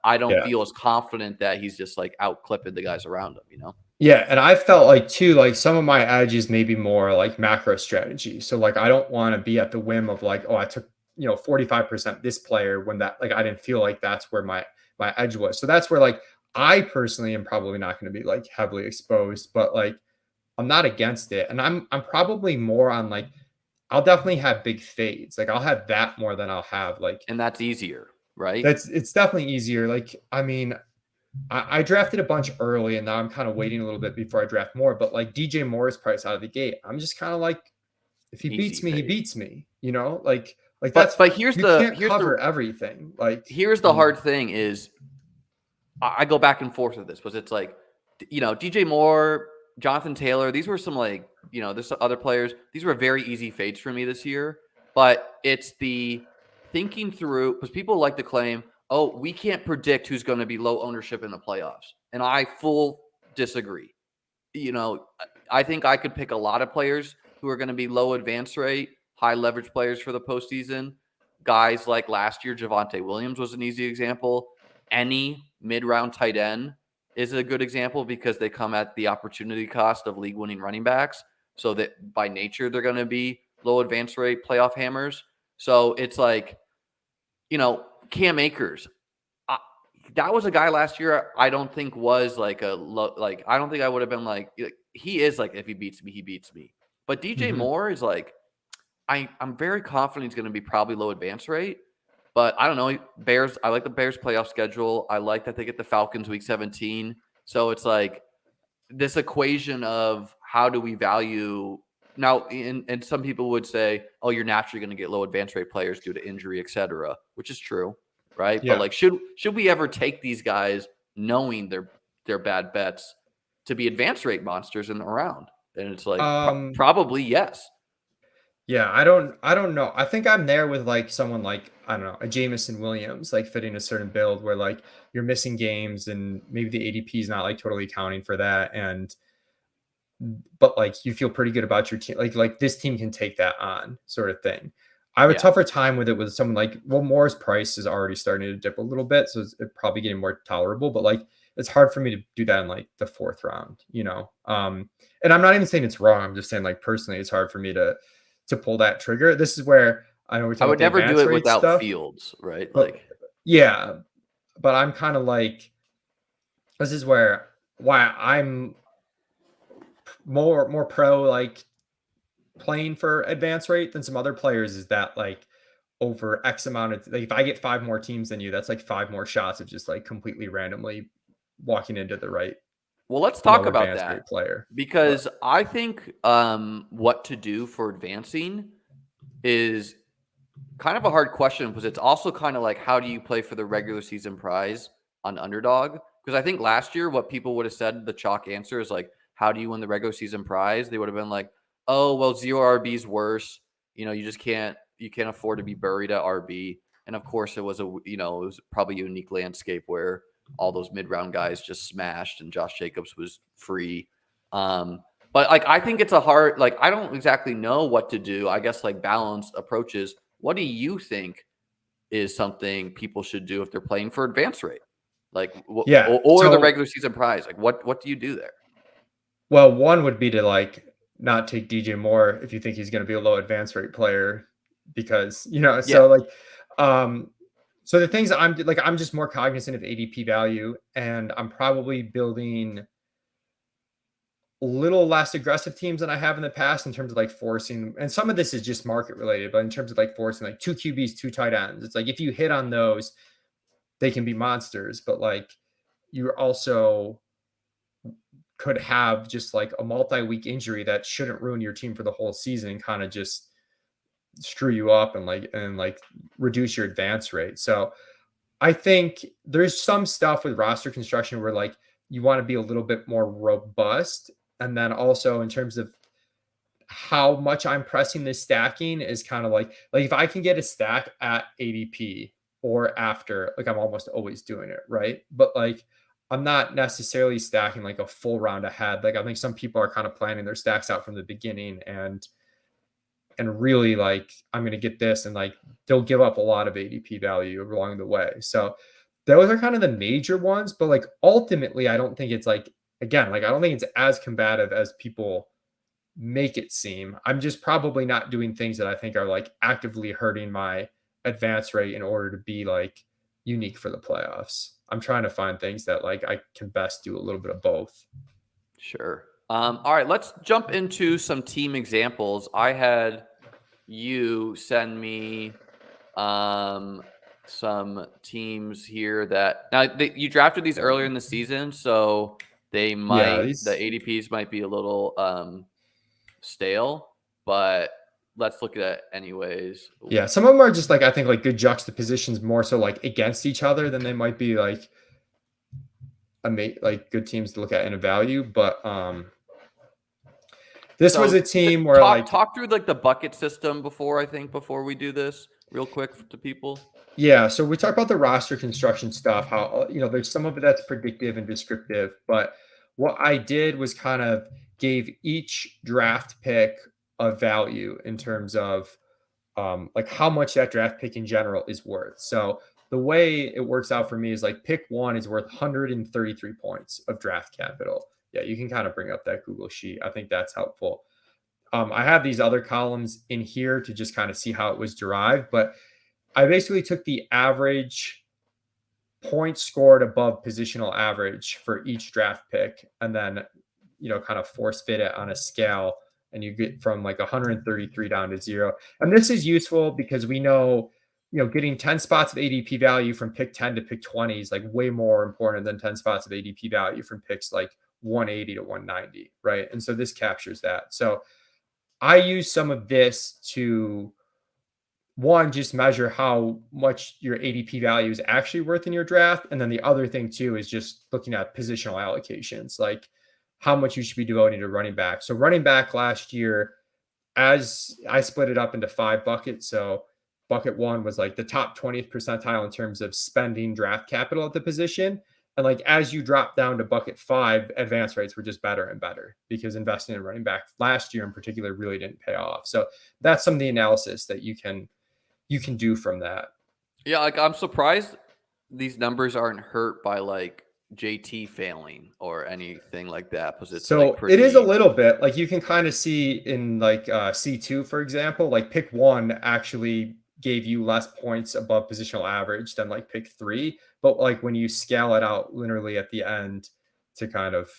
I don't Yeah. feel as confident that he's just like out clipping the guys around him, you know? Yeah, and I felt like too, like some of my edges may be more like macro strategy. So like I don't want to be at the whim of like, oh, I took 45% this player when that like I didn't feel like that's where my edge was. So that's where like I personally am probably not going to be like heavily exposed, but like I'm not against it. And I'm probably more on like I'll definitely have big fades. Like I'll have that more than I'll have like And that's easier, right? that's it's definitely easier. Like I mean, I drafted a bunch early, and now I'm kind of waiting a little bit before I draft more. But like DJ Moore's price out of the gate, I'm just kind of like, if he Easy beats me, he fade. beats me. Like that's But here's you the can't cover everything. Like here's the hard thing is I go back and forth with this, because it's like, DJ Moore, Jonathan Taylor, these were some like, there's some other players. These were very easy fades for me this year, but it's the thinking through, because people like to claim, oh, we can't predict who's going to be low ownership in the playoffs. And I full disagree. I think I could pick a lot of players who are going to be low advance rate, high leverage players for the postseason. Guys like last year, Javonte Williams was an easy example. Any mid-round tight end is a good example because they come at the opportunity cost of league-winning running backs. So that by nature, they're going to be low advance rate playoff hammers. So it's like, Cam Akers. That was a guy last year I don't think was like I don't think I would have been like he is like, if he beats me, he beats me. But DJ Mhm. Moore is like, I'm very confident he's going to be probably low advance rate. But I don't know. Bears, I like the Bears playoff schedule. I like that they get the Falcons week 17. So it's like this equation of how do we value now, and some people would say, oh, you're naturally going to get low advance rate players due to injury, et cetera, which is true, right? But Yeah. like, should we ever take these guys knowing they're bad bets to be advance rate monsters in the round? And it's like Um. probably yes. Yeah. I don't know. I think I'm there with like someone like I don't know a Jamison Williams like fitting a certain build where like you're missing games and maybe the ADP is not like totally accounting for that and but like you feel pretty good about your team. Like this team can take that on, sort of thing. I have a Yeah. tougher time with it with someone like Moore's price is already starting to dip a little bit, so it's probably getting more tolerable. But like it's hard for me to do that in like the fourth round. And I'm not even saying it's wrong. I'm just saying like personally, it's hard for me to pull that trigger. This is where I know we're I talking about would the never do advance it rate without stuff, Fields, right? but Like, yeah, but I'm kind of like this is why I'm more pro like playing for advance rate than some other players is that like over X amount of like if I get five more teams than you, that's like five more shots of just like completely randomly walking into the right Well, let's talk about advanced that rate player. because I think what to do for advancing is kind of a hard question because it's also kind of like how do you play for the regular season prize on underdog? Because I think last year what people would have said the chalk answer is like, how do you win the regular season prize? They would have been like, oh well, zero RB is worse. You just can't afford to be buried at RB. And of course, it was it was probably a unique landscape where all those mid round guys just smashed and Josh Jacobs was free. But like I think it's a hard like I don't exactly know what to do. I guess like balanced approaches. What do you think is something people should do if they're playing for advance rate? Like Yeah. or the So, regular season prize? Like what do you do there? well, one would be to like not take DJ Moore if you think he's going to be a low advance rate player, because Yeah. so like, um, so the things I'm just more cognizant of ADP value, and I'm probably building a little less aggressive teams than I have in the past in terms of like forcing, and some of this is just market related, but in terms of like forcing like two QBs, two tight ends, it's like if you hit on those, they can be monsters, but like you're also could have just like a multi-week injury that shouldn't ruin your team for the whole season and kind of just screw you up and like reduce your advance rate. So I think there's some stuff with roster construction where like you want to be a little bit more robust. And then also in terms of how much I'm pressing this stacking is kind of like if I can get a stack at ADP or after, like I'm almost always doing it, right? But like I'm not necessarily stacking like a full round ahead. Like I think some people are kind of planning their stacks out from the beginning and really like I'm going to get this, and like they'll give up a lot of ADP value along the way. So those are kind of the major ones, but like ultimately I don't think it's like, again, like I don't think it's as combative as people make it seem. I'm just probably not doing things that I think are like actively hurting my advance rate in order to be like unique for the playoffs. I'm trying to find things that like I can best do a little bit of both. Sure. All right, let's jump into some team examples. I had you send me some teams here that now you drafted these earlier in the season, so the Yeah, these ADPs might be a little stale, but let's look at it anyways. yeah, some of them are just like I think like good juxtapositions more so like against each other than they might be like like good teams to look at in a value. But this was So a team where like talk through like the bucket system before we do this real quick to people. yeah, so we talk about the roster construction stuff, how there's some of it that's predictive and descriptive, but what I did was kind of gave each draft pick a value in terms of like how much that draft pick in general is worth. So the way it works out for me is like pick one is worth 133 points of draft capital. Yeah, you can kind of bring up that Google sheet. I think that's helpful. I have these other columns in here to just kind of see how it was derived, but I basically took the average points scored above positional average for each draft pick and then, kind of force fit it on a scale, and you get from like 133 down to 0. And this is useful because we know, getting 10 spots of ADP value from pick 10 to pick 20 is like way more important than 10 spots of ADP value from picks like 180 to 190, right? And so this captures that. So I use some of this to one, just measure how much your ADP value is actually worth in your draft. And then the other thing too is just looking at positional allocations, like how much you should be devoting to running back. So running back last year, as I split it up into 5 buckets. So bucket one was like the top 20th percentile in terms of spending draft capital at the position. And like as you drop down to bucket 5, advance rates were just better and better because investing in running back last year in particular really didn't pay off. So that's some of the analysis that you can do from that. Yeah, like I'm surprised these numbers aren't hurt by like JT failing or anything like that because it's like So it is a pretty. little bit like you can kind of see in like C2, for example, like pick one actually gave you less points above positional average than like pick three. But like when you scale it out literally at the end to kind of,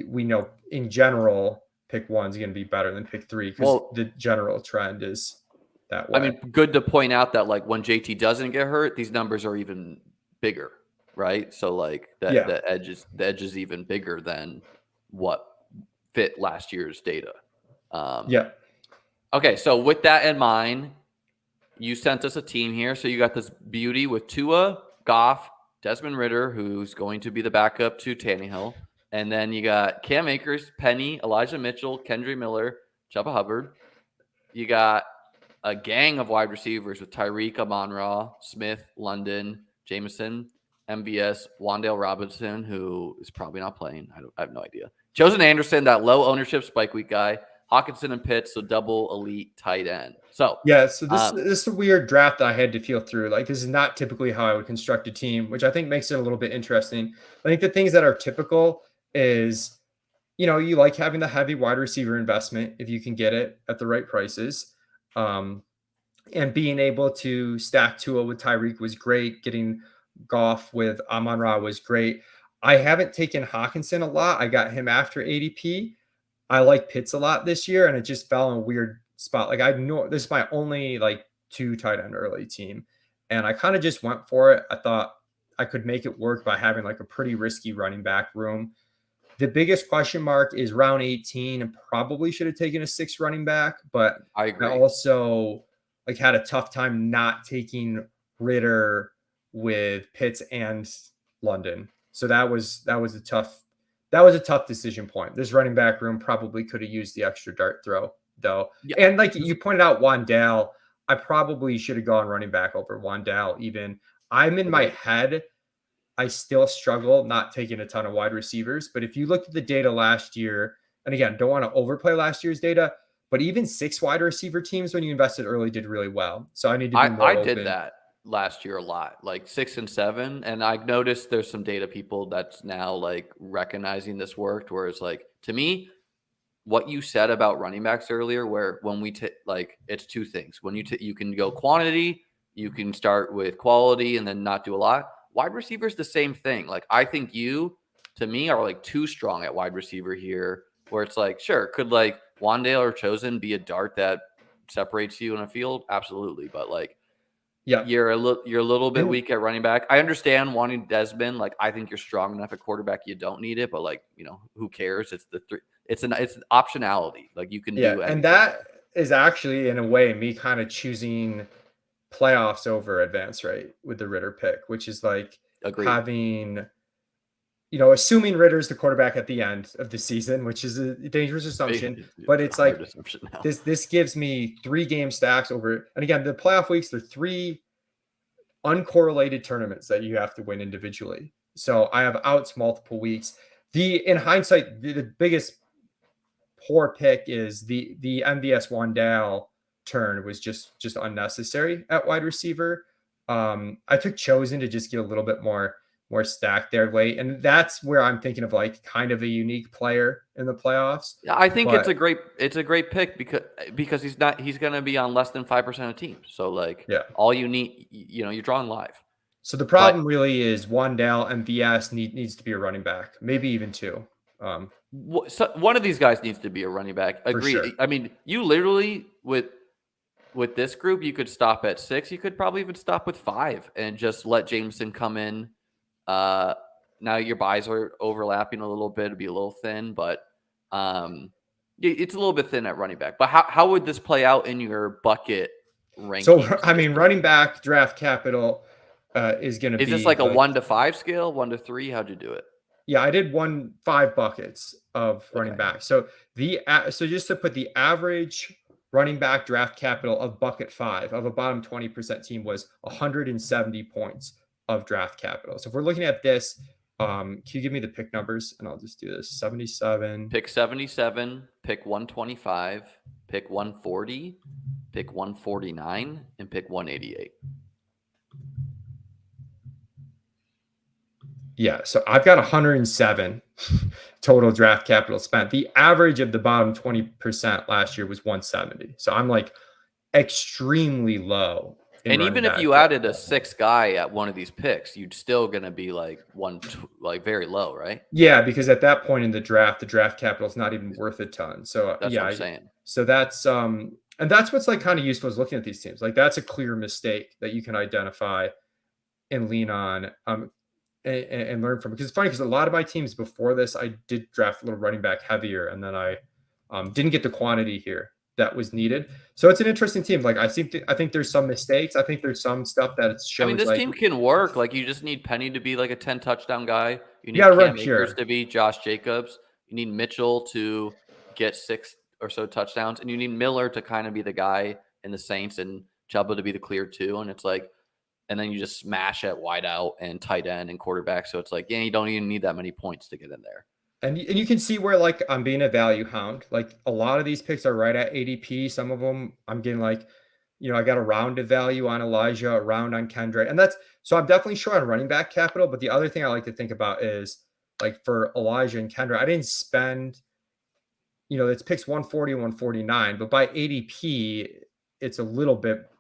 we know in general, pick one's going to be better than pick three because Well, the general trend is that I way. mean, good to point out that like when JT doesn't get hurt, these numbers are even bigger. right? So like that Yeah. the edge is even bigger than what fit last year's data. Um, Yeah. okay, so with that in mind, you sent us a team here. So you got this beauty with Tua, Goff, Desmond Ritter, who's going to be the backup to Tannehill. And then you got Cam Akers, Penny, Elijah Mitchell, Kendry Miller, Chuba Hubbard. You got a gang of wide receivers with Tyreek, Amon-Ra, Smith, London, Jameson, MVS, Wandale Robinson, who is probably not playing. I have no idea. Chosen Anderson, that low ownership spike week guy. Hawkinson and Pitts, so double elite tight end. So Yeah, so this um, this is a weird draft that I had to feel through. Like this is not typically how I would construct a team, which I think makes it a little bit interesting. I think the things that are typical is, you like having the heavy wide receiver investment if you can get it at the right prices. Um, and being able to stack Tua with Tyreek was great. Getting Goff with Amon-Ra was great. I haven't taken Hawkinson a lot. I got him after ADP. I like Pitts a lot this year, and it just fell in a weird spot. Like I know this is my only like two tight end early team, and I kind of just went for it. I thought I could make it work by having like a pretty risky running back room. The biggest question mark is round 18, and probably should have taken a 6 running back, but I I agree. also like had a tough time not taking Ritter with Pitts and London. So that was a tough decision point. This running back room probably could have used the extra dart throw though. Yeah. And like you pointed out, Wandale, I probably should have gone running back over Wandale. Even I'm in my Agreed. head, I still struggle not taking a ton of wide receivers. But if you looked at the data last year, and again, don't want to overplay last year's data, but even 6 wide receiver teams when you invested early did really well. So I need to be I more did open. that last year a lot, like 6 and 7, and I noticed there's some data people that's now like recognizing this worked. Where it's like, to me, what you said about running backs earlier, where when we like, it's two things. When you can go quantity, you can start with quality and then not do a lot. Wide receivers the same thing. Like I think you, to me, are like too strong at wide receiver here. Where it's like, sure, could like Wandale or Chosen be a dart that separates you in a field? Absolutely, but like Yeah. you're a little bit And weak at running back. I understand wanting Desmond. Like I think you're strong enough at quarterback. You don't need it, but like who cares? It's the three. It's an optionality. Like you can yeah, do and anything that there. is actually in a way me kind of choosing playoffs over advance rate with the Ritter pick, which is like Agreed. having assuming Ritter's the quarterback at the end of the season, which is a dangerous assumption, but it's Hard like assumption now. this gives me 3 game stacks over. And again, the playoff weeks, they're 3 uncorrelated tournaments that you have to win individually. So I have outs multiple weeks. In hindsight, the biggest poor pick is the MVS Wandale turn was just unnecessary at wide receiver. I took Chosen to just get a little bit more stacked there late, and that's where I'm thinking of like kind of a unique player in the playoffs. Yeah, I think it's But a great pick because he's gonna be on less than 5% of teams. So like yeah, all you need, you're drawing live. so the But problem really is Wandale MVS needs to be a running back, maybe even 2, so one of these guys needs to be a running back. for sure. Agreed. I mean, you literally with this group, you could stop at 6. You could probably even stop with 5 and just let Jameson come in. Uh, Now your buys are overlapping a little bit. It'd be a little thin, but um, it's a little bit thin at running back. But how would this play out in your bucket So rankings I mean, system? running back draft capital is going to Is this be like a like 1 to 5 scale, 1 to 3? How'd you do it? yeah, I did 5 buckets of running Okay. back. So so just to put the average running back draft capital of bucket 5 of a bottom 20% team was 170 points of draft capital. So if we're looking at this, can you give me the pick numbers and I'll just do this 77. Pick 77, pick 125, pick 140, pick 149, and pick 188. Yeah, so I've got 107 total draft capital spent. The average of the bottom 20% last year was 170. So I'm like extremely low in And running even if back you draft added a capital. 6 guy at one of these picks, you'd still gonna be like like very low, right? Yeah, because at that point in the draft capital is not even worth a ton. So That's what I'm saying. so that's and that's what's like kind of useful is looking at these teams. Like that's a clear mistake that you can identify and lean on. and learn from it. Because it's funny because a lot of my teams before this, I did draft a little running back heavier, and then I didn't get the quantity here that was needed. So it's an interesting team. Like I think there's some mistakes. I think there's some stuff that it I mean, shows this like team can work. Like, you just need Penny to be like a 10 touchdown guy. You you got need to run Cam Akers pure. to be Josh Jacobs. You need Mitchell to get 6 or so touchdowns. And you need Miller to kind of be the guy in the Saints and Chuba to be the clear 2. And it's like, and then you just smash at wide out and tight end and quarterback. So it's like, yeah, you don't even need that many points to get in there. And you can see where like I'm being a value hound. Like a lot of these picks are right at ADP. Some of them I'm getting like, I got a round of value on Elijah, a round on Kendrick. And that's so I'm definitely short on running back capital. But the other thing I like to think about is like for Elijah and Kendrick, I didn't spend, it's picks 140 and 149, but by ADP, it's a little bit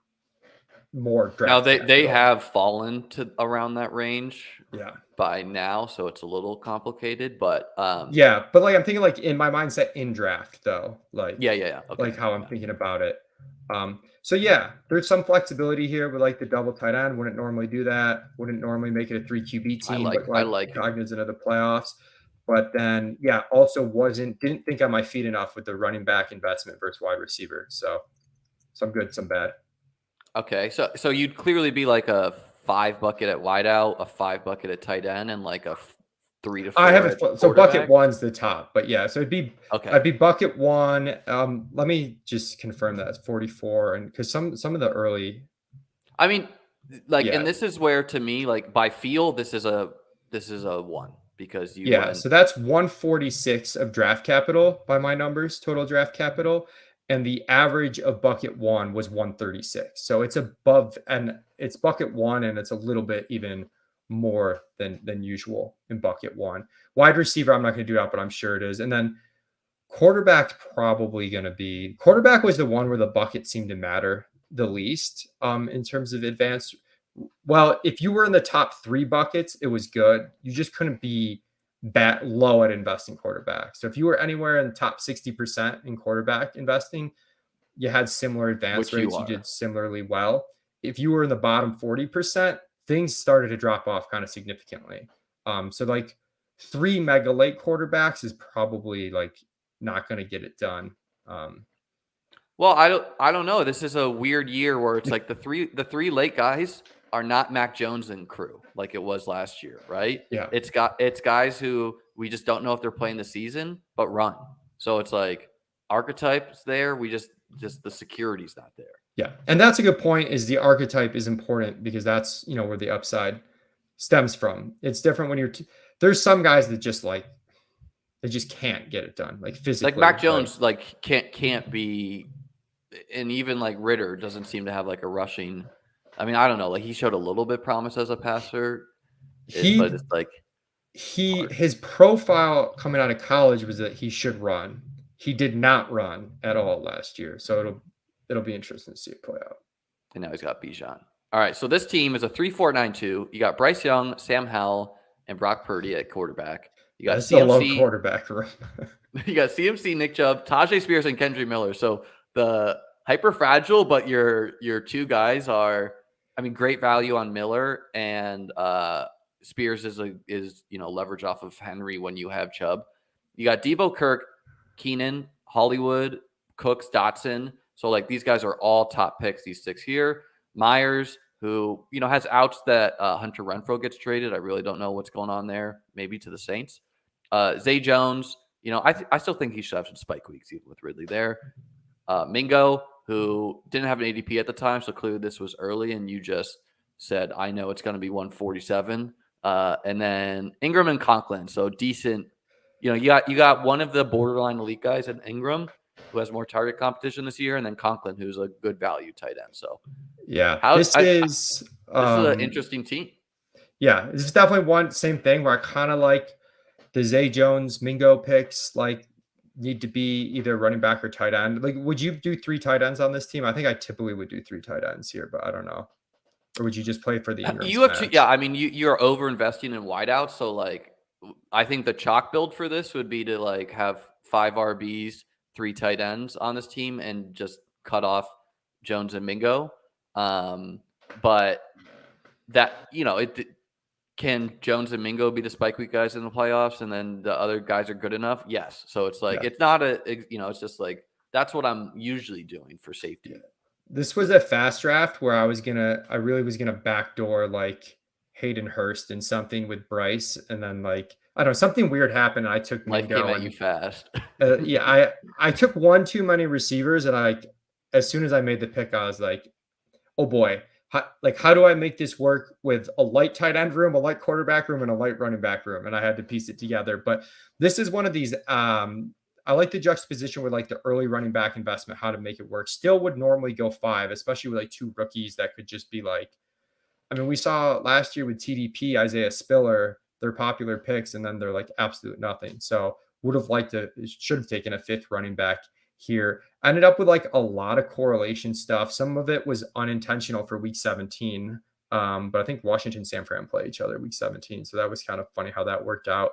more Now draft they capital. have fallen to around that range Yeah. by now, so it's a little complicated, but Yeah, but like I'm thinking like in my mindset in draft though, yeah. Okay. like how I'm thinking about it. So yeah, there's some flexibility here with like the double tight end. Wouldn't normally do that. Wouldn't normally make it a 3 QB team, but I like like it. cognizant of the playoffs. But then yeah, also didn't think on my feet enough with the running back investment versus wide receiver. So some good, some bad. Okay, so you'd clearly be like a 5 bucket at wideout, a 5 bucket at tight end, and like a 3 to I 4 at haven't. So bucket quarterback. one's the top, but yeah. So Okay. I'd be bucket one. Let me just confirm that it's 44, and because some of the early, I mean, like, yeah, and this is where to me, like by feel, this is a 1 because you yeah. went So that's 146 of draft capital by my numbers, total draft capital, and the average of bucket one was 136. So it's above, and it's bucket one, and it's a little bit even more than usual in bucket one. Wide receiver, I'm not going to do that, but I'm sure it is, and then. Quarterback's probably going to be quarterback was the one where the bucket seemed to matter the least in terms of advanced. Well, if you were in the top 3 buckets, it was good. You just couldn't be low at investing quarterback. So if you were anywhere in the top 60% in quarterback investing, you had similar advance which you rates. You are. did similarly well. If you were in the bottom 40%, things started to drop off kind of significantly. So like 3 mega late quarterbacks is probably like not going to get it done. Well, I don't know. This is a weird year where it's like the three late guys are not Mac Jones and crew like it was last year, right? Yeah. It's guys who we just don't know if they're playing the season, but run. So it's like archetypes there. We just the security's not there. Yeah. And that's a good point is the archetype is important because that's, where the upside stems from. It's different when there's some guys that just like, they just can't get it done like physically. Like Mac Jones, like can't be, and even like Ritter doesn't seem to have like a rushing. I mean, I don't know. Like he showed a little bit promise as a passer, but it's like his profile coming out of college was that he should run. He did not run at all last year. So it'll be interesting to see it play out. And now he's got Bijan. All right, so this team is a 3-4-9-2. You got Bryce Young, Sam Howell, and Brock Purdy at quarterback. You got That's a low CMC. quarterback room. You got CMC, Nick Chubb, Tajay Spears, and Kendrick Miller. So the hyper fragile, but your 2 guys are, I mean, great value on Miller, and Spears is leverage off of Henry when you have Chubb. You got Debo, Kirk, Keenan, Hollywood, Cooks, Dotson. So like these guys are all top picks. These 6 here. Myers, who has outs that Hunter Renfrow gets traded. I really don't know what's going on there. Maybe to the Saints. Zay Jones. I still think he should have some spike weeks even with Ridley there. Mingo, who didn't have an ADP at the time, so clearly this was early, and you just said, I know it's going to be 147. And then Ingram and Conklin, so decent. You got one of the borderline elite guys in Ingram, who has more target competition this year, and then Conklin, who's a good value tight end. So yeah, this is an interesting team. Yeah, this is definitely same thing where I kind of like the Zay Jones Mingo picks like need to be either running back or tight end. Like, would you do 3 tight ends on this team? I think I typically would do 3 tight ends here, but I don't know. Or would you just play for the Ingram smash? Yeah, I mean, you're over investing in wideouts, so like I think the chalk build for this would be to like have 5 RBs, 3 tight ends on this team, and just cut off Jones and Mingo. But that can Jones and Mingo be the spike week guys in the playoffs, and then the other guys are good enough? Yes. So it's like it's not it's just like that's what I'm usually doing for safety. This was a fast draft where I really was gonna backdoor like Hayden Hurst and something with Bryce, and then like I don't know, something weird happened, and I took Life came Mingo at you fast. yeah, I took one too many receivers, and as soon as I made the pick, I was like, oh boy, how do I make this work with a light tight end room, a light quarterback room, and a light running back room? And I had to piece it together. But this is one of these. I like the juxtaposition with like the early running back investment, how to make it work. Still would normally go 5, especially with like 2 rookies that could just be like. I mean, we saw last year with TDP, Isaiah Spiller, they're popular picks, and then they're like absolute nothing. So would have liked to, should have taken a 5th running back here. I ended up with like a lot of correlation stuff. Some of it was unintentional for week 17. But I think Washington and San Fran play each other week 17. So that was kind of funny how that worked out.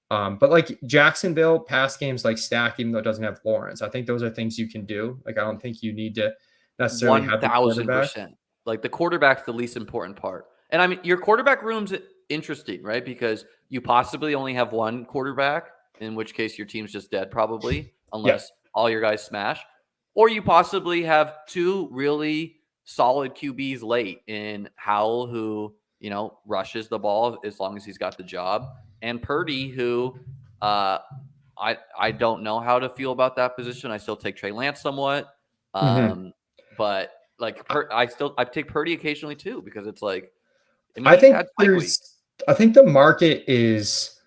But like Jacksonville pass games like stack, even though it doesn't have Lawrence, I think those are things you can do. Like, I don't think you need to necessarily have the quarterback. 1000%. Like the quarterback's the least important part. And I mean, your quarterback room's interesting, right? Because you possibly only have one quarterback, in which case your team's just dead probably, unless all your guys smash. Or you possibly have 2 really solid QBs late in Howell, who, rushes the ball as long as he's got the job, and Purdy, who I don't know how to feel about that position. I still take Trey Lance somewhat. But like I take Purdy occasionally too, because it's like, I mean, he's had spike weeks. I think the market is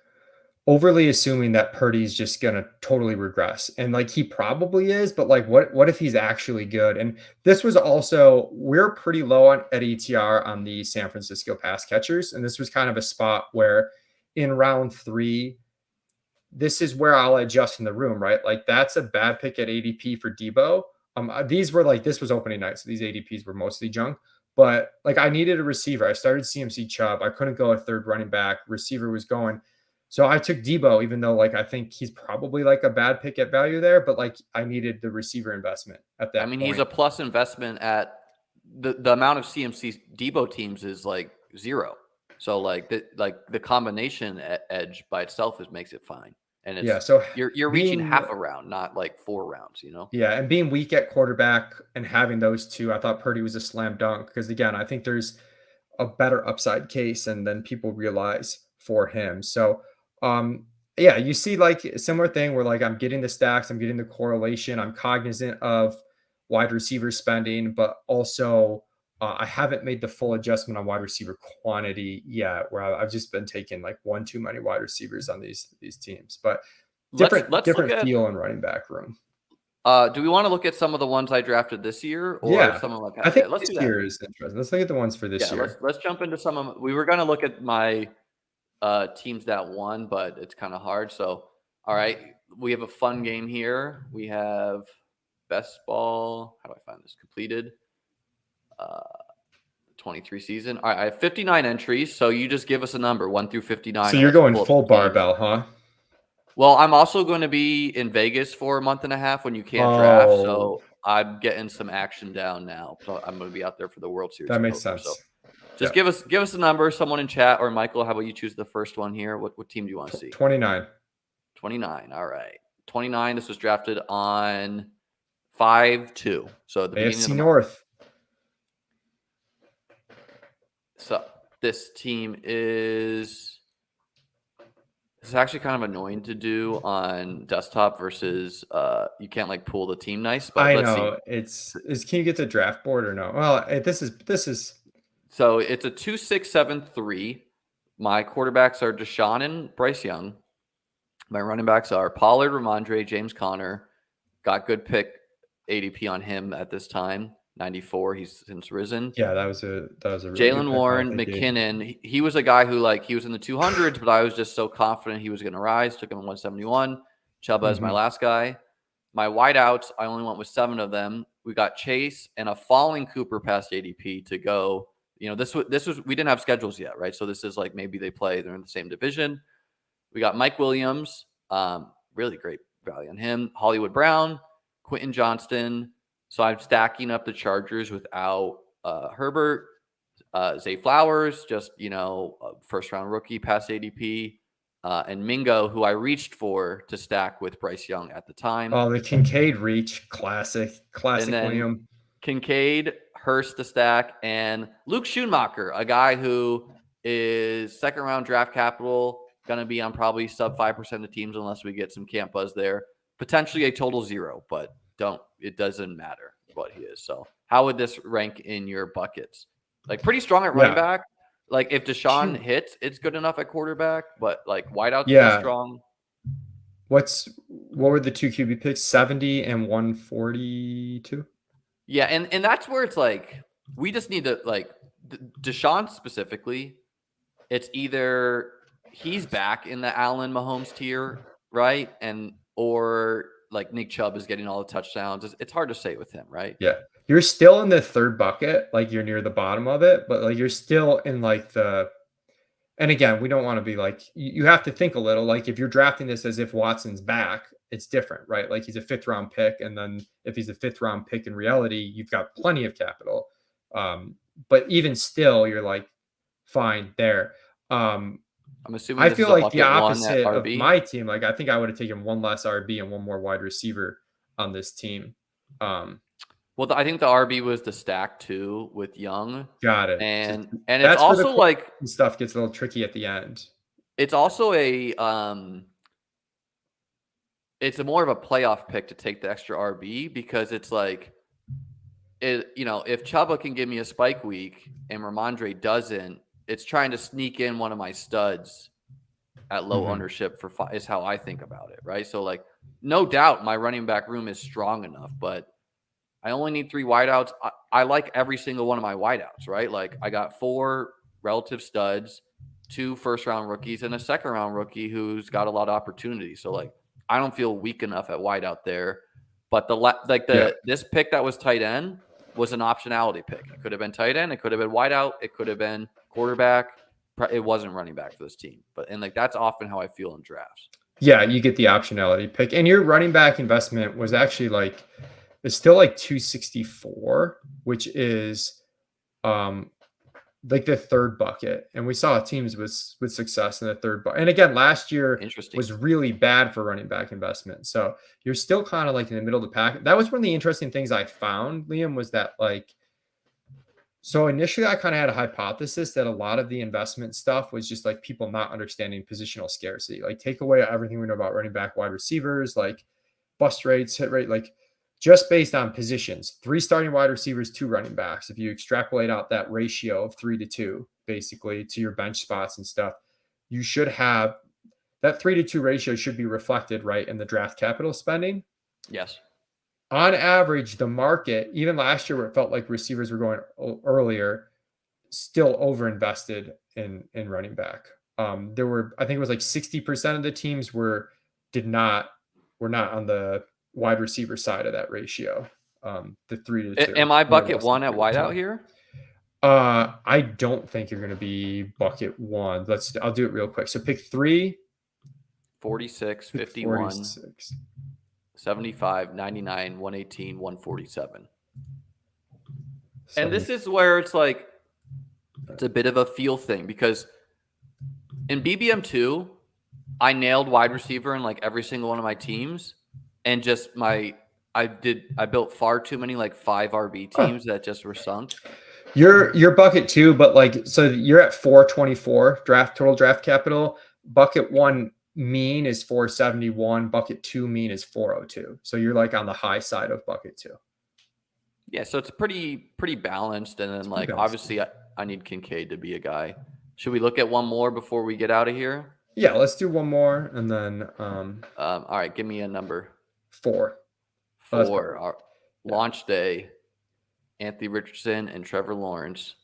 overly assuming that Purdy's just gonna totally regress, and like he probably is, but like what if he's actually good? And this was also, we're pretty low at ETR on the San Francisco pass catchers, and this was kind of a spot where in round 3, this is where I'll adjust in the room, right? Like that's a bad pick at ADP for Debo. These were like, this was opening night, so these ADPs were mostly junk. But like I needed a receiver. I started CMC Chubb. I couldn't go a 3rd running back. Receiver was going. So I took Debo, even though like I think he's probably like a bad pick at value there, but like I needed the receiver investment at that point. He's a plus investment at the amount of CMC Debo teams is like 0. So like the combination edge by itself makes it fine. And it's so you're reaching half a round, not like 4 rounds, Yeah, and being weak at quarterback and having those 2, I thought Purdy was a slam dunk, because again, I think there's a better upside case and then people realize for him. So yeah, you see like a similar thing where like I'm getting the stacks, I'm getting the correlation, I'm cognizant of wide receiver spending, but also I haven't made the full adjustment on wide receiver quantity yet, where I've just been taking like one too many wide receivers on these teams. But different feel in running back room. Do we want to look at some of the ones I drafted this year, or some of my past? I think let's do that. Is interesting. Let's look at the ones for this year. Let's jump into some of. We were going to look at my teams that won, but it's kind of hard. So, all right, we have a fun game here. We have best ball. How do I find this? Completed. 23 season. All right, I have 59 entries. So you just give us a number, 1 through 59. So you're going full barbell, huh? Well, I'm also going to be in Vegas for a month and a half when you can't draft. So I'm getting some action down now. So I'm going to be out there for the World Series. That makes sense. So just give us a number. Someone in chat, or Michael, how about you choose the first one here? What team do you want to see? 29. 29. All right. 29. This was drafted on 5-2. So the beginning of the North. So this team is actually kind of annoying to do on desktop versus you can't like pull the team nice. But let's see. Can you get the draft board or no? Well, this is. So it's a 2-6-7-3. My quarterbacks are Deshaun and Bryce Young. My running backs are Pollard, Ramondre, James Conner. Got good pick ADP on him at this time. 94. He's since risen. Yeah, that was a really Jalen Warren, McKinnon. He was a guy who he was in the 200s, but I was just so confident he was going to rise. Took him at 171. Chuba is my last guy. My wideouts, I only went with 7 of them. We got Chase and a falling Cooper past ADP to go. This was we didn't have schedules yet, right? So this is like maybe they play. They're in the same division. We got Mike Williams, really great value on him. Hollywood Brown, Quentin Johnston. So I'm stacking up the Chargers without Herbert. Zay Flowers, just, first round rookie, past ADP, and Mingo, who I reached for to stack with Bryce Young at the time. Oh, the Kincaid reach, classic And then Liam. Kincaid, Hurst to stack, and Luke Schoonmaker, a guy who is second round draft capital, going to be on probably sub 5% of teams unless we get some camp buzz there. Potentially a total 0, but it doesn't matter what he is. So how would this rank in your buckets? Like pretty strong at running back. Like if Deshaun hits, it's good enough at quarterback, but like wideouts feel strong. What were the 2 QB picks? 70 and 142? Yeah, and that's where it's like we just need to like Deshaun specifically. It's either he's back in the Allen Mahomes tier, right? Or like Nick Chubb is getting all the touchdowns. It's hard to say with him, right? Yeah. You're still in the third bucket, like you're near the bottom of it, but like you're still in like and again, we don't want to be like, you have to think a little, like if you're drafting this as if Watson's back, it's different, right? Like he's a 5th round pick. And then if he's a 5th round pick in reality, you've got plenty of capital. But even still, you're like, fine there. I'm assuming I feel like the opposite of my team. Like I think I would have taken one less RB and one more wide receiver on this team. Well, I think the RB was the stack too with Young. Got it. And it's also like stuff gets a little tricky at the end. It's also it's a more of a playoff pick to take the extra RB because it's like if Chuba can give me a spike week and Ramondre doesn't, it's trying to sneak in one of my studs at low ownership is how I think about it, right? So like no doubt my running back room is strong enough, but I only need 3 wideouts. I like every single one of my wideouts, right? Like I got 4 relative studs, 2 first-round rookies, and a second-round rookie who's got a lot of opportunity. So like I don't feel weak enough at wideout there. But this pick that was tight end was an optionality pick. It could have been tight end. It could have been wideout. It could have been quarterback. It wasn't running back for this team. And that's often how I feel in drafts. Yeah, you get the optionality pick. And your running back investment was actually like – it's still like 264, which is like the third bucket. And we saw teams with success in the third bucket. And again, last year was really bad for running back investment. So you're still kind of like in the middle of the pack. That was one of the interesting things I found, Liam, was that like, so initially I kind of had a hypothesis that a lot of the investment stuff was just like people not understanding positional scarcity. Like take away everything we know about running back, wide receivers, like bust rates, hit rate, like just based on positions, 3 starting wide receivers, 2 running backs. If you extrapolate out that ratio of 3-2, basically to your bench spots and stuff, you should have that 3-2 ratio should be reflected right in the draft capital spending. Yes. On average, the market, even last year where it felt like receivers were going earlier, still overinvested in running back. There were, I think it was like 60% of the teams were not on the wide receiver side of that ratio. The 3-2. Am I bucket 1 at wideout here? I don't think you're going to be bucket 1. I'll do it real quick. So pick 3, 46, 51, 46. 75, 99, 118, 147. And this is where it's like, it's a bit of a feel thing because in BBM2, I nailed wide receiver in like every single one of my teams. And just I built far too many like 5 RB teams that just were sunk. You're bucket 2, but like, so you're at 424 total draft capital. Bucket 1 mean is 471. Bucket 2 mean is 402. So you're like on the high side of bucket 2. Yeah. So it's pretty balanced. And then like, obviously I need Kincaid to be a guy. Should we look at one more before we get out of here? Yeah, let's do one more. And then, all right, give me a number. 4. Our launch day, Anthony Richardson and Trevor Lawrence.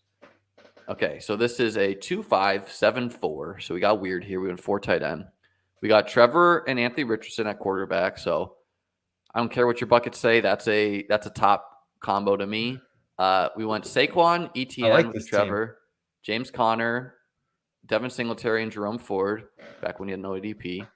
Okay, so this is a 2-5-7-4. So we got weird here. We went 4 tight end. We got Trevor and Anthony Richardson at quarterback. So I don't care what your buckets say. That's a top combo to me. We went Saquon, ETN with Trevor, James Conner, Devin Singletary, and Jerome Ford, back when he had no ADP.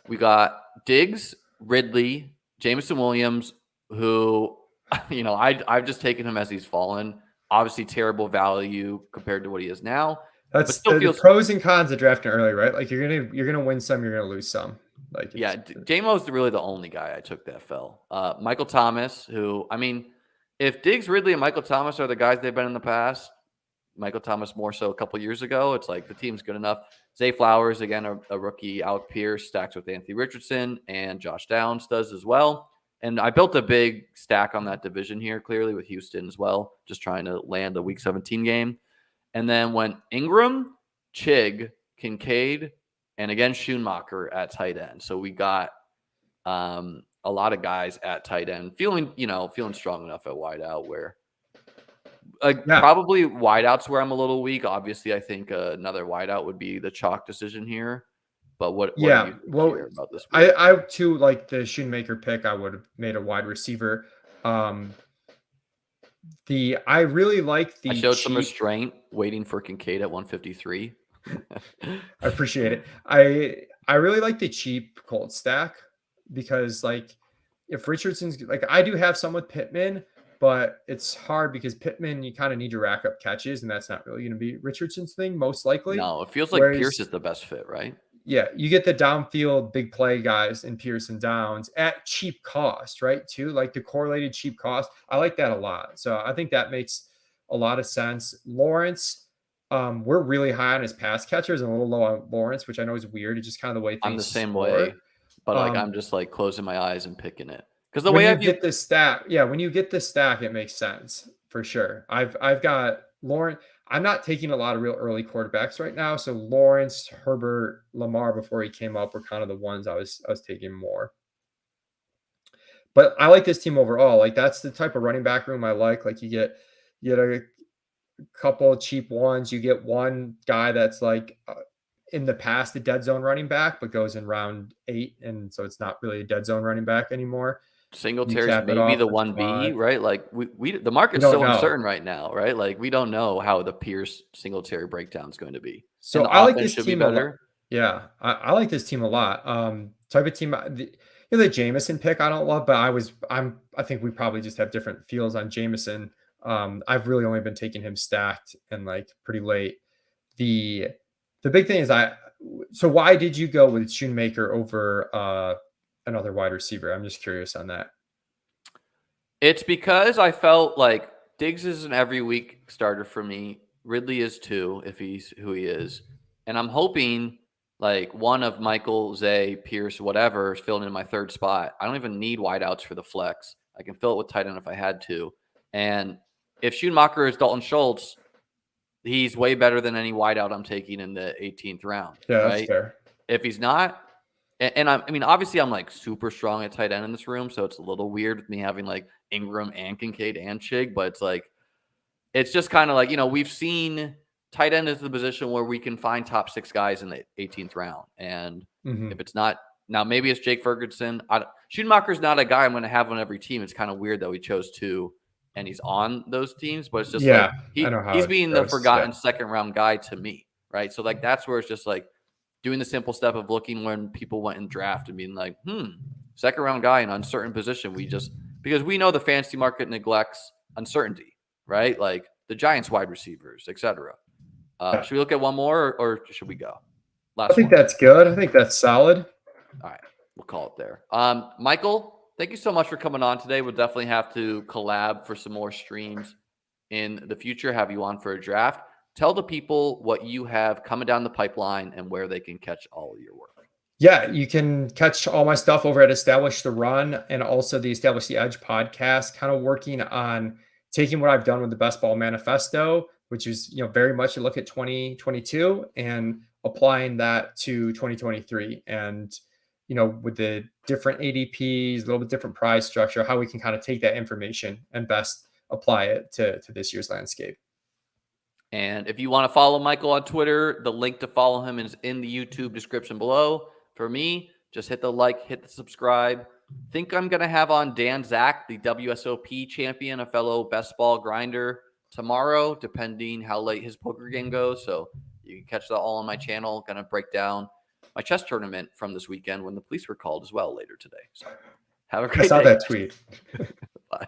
We got Diggs, Ridley, Jameson Williams, who, I've just taken him as he's fallen. Obviously, terrible value compared to what he is now, but That's still the feels. pros and cons of drafting early, right? Like you're gonna win some, you're gonna lose some. Like Yeah, it's J-Mo's really the only guy I took that fell. Michael Thomas, who, I mean, if Diggs, Ridley, and Michael Thomas are the guys they've been in the past, Michael Thomas more so a couple years ago, it's like the team's good enough. Zay Flowers, again, a rookie. Alec Pierce stacks with Anthony Richardson, and Josh Downs does as well. And I built a big stack on that division here, clearly, with Houston as well, just trying to land a Week 17 game. And then went Ingram, Chig, Kincaid, and again Schoonmaker at tight end. So we got a lot of guys at tight end, feeling strong enough at wideout where yeah. probably wideouts where I'm a little weak. Obviously, I think another wideout would be the chalk decision here. But what do Yeah. you think Well, here about this week? I too like the Shoemaker pick. I would have made a wide receiver. I really like I the showed some cheap. restraint waiting for Kincaid at 153. I appreciate it. I really like the cheap cold stack because like if Richardson's like I do have some with Pittman, but it's hard because Pittman you kind of need to rack up catches, and that's not really going to be Richardson's thing most likely. No, it feels like Pierce Whereas is the best fit, right? yeah, you get the downfield big play guys in Pearson Downs at cheap cost, right? Too like the correlated cheap cost. I like that a lot. So I think that makes a lot of sense. Lawrence, we're really high on his pass catchers and a little low on Lawrence, which I know is weird. It's just kind of the way I'm things the same score. way, but like I'm Um, just like closing my eyes and picking it because the when way I you view get the stack, yeah, when you get the stack, it makes sense for sure. I've got Lawrence. I'm not taking a lot of real early quarterbacks right now. So Lawrence, Herbert, Lamar before he came up were kind of the ones I was taking more. But I like this team overall. Like that's the type of running back room I like. Like you get a couple of cheap ones. You get one guy that's like in the past a dead zone running back, but goes in round 8, and so it's not really a dead zone running back anymore. You Singletary's cap it maybe off the with 1B, 5. right? Like we the We market's don't so know. uncertain right now, right? Like we don't know how the Pierce Singletary breakdown is going to be, and So the I like offense this should be team a lot. better. Yeah, I like this team a lot. Type of team, the Jameson pick I don't love, but I think we probably just have different feels on Jameson. I've really only been taking him stacked and like pretty late. The the big thing is so why did you go with Shoemaker over another wide receiver? I'm just curious on that. It's because I felt like Diggs is an every week starter for me. Ridley is too, if he's who he is. And I'm hoping like one of Michael, Zay, Pierce, whatever is filling in my third spot. I don't even need wideouts for the flex. I can fill it with tight end if I had to. And if Schoonmaker is Dalton Schultz, he's way better than any wideout I'm taking in the 18th round, Yeah, that's right? fair. If he's not, and I mean, obviously, I'm like super strong at tight end in this room, so it's a little weird with me having like Ingram and Kincaid and Chig, but it's like it's just kind of like we've seen tight end is the position where we can find top 6 guys in the 18th round, and Hmm. if it's not now, maybe it's Jake Ferguson. Schoonmaker's not a guy I'm going to have on every team. It's kind of weird that we chose 2 and he's on those teams, but it's just like Yeah, I know how he's it being the goes. Yeah. forgotten second round guy to me, right? So like that's where it's just like doing the simple step of looking when people went in draft and being like, second round guy in uncertain position. Because we know the fantasy market neglects uncertainty, right? Like the Giants wide receivers, etc. Yeah. Should we look at one more or should we go? I Last think one. that's good. I think that's solid. All right. We'll call it there. Michael, thank you so much for coming on today. We'll definitely have to collab for some more streams in the future, have you on for a draft. Tell the people what you have coming down the pipeline and where they can catch all of your work. Yeah, you can catch all my stuff over at Establish the Run and also the Establish the Edge podcast, kind of working on taking what I've done with the Best Ball Manifesto, which is, very much a look at 2022 and applying that to 2023. And, with the different ADPs, a little bit different price structure, how we can kind of take that information and best apply it to this year's landscape. And if you want to follow Michael on Twitter, the link to follow him is in the YouTube description below. For me, just hit the like, hit the subscribe. Think I'm going to have on Dan Zach, the WSOP champion, a fellow best ball grinder, tomorrow, depending how late his poker game goes. So you can catch that all on my channel. Going to break down my chess tournament from this weekend when the police were called as well later today. So have a great I saw day. that tweet. Bye.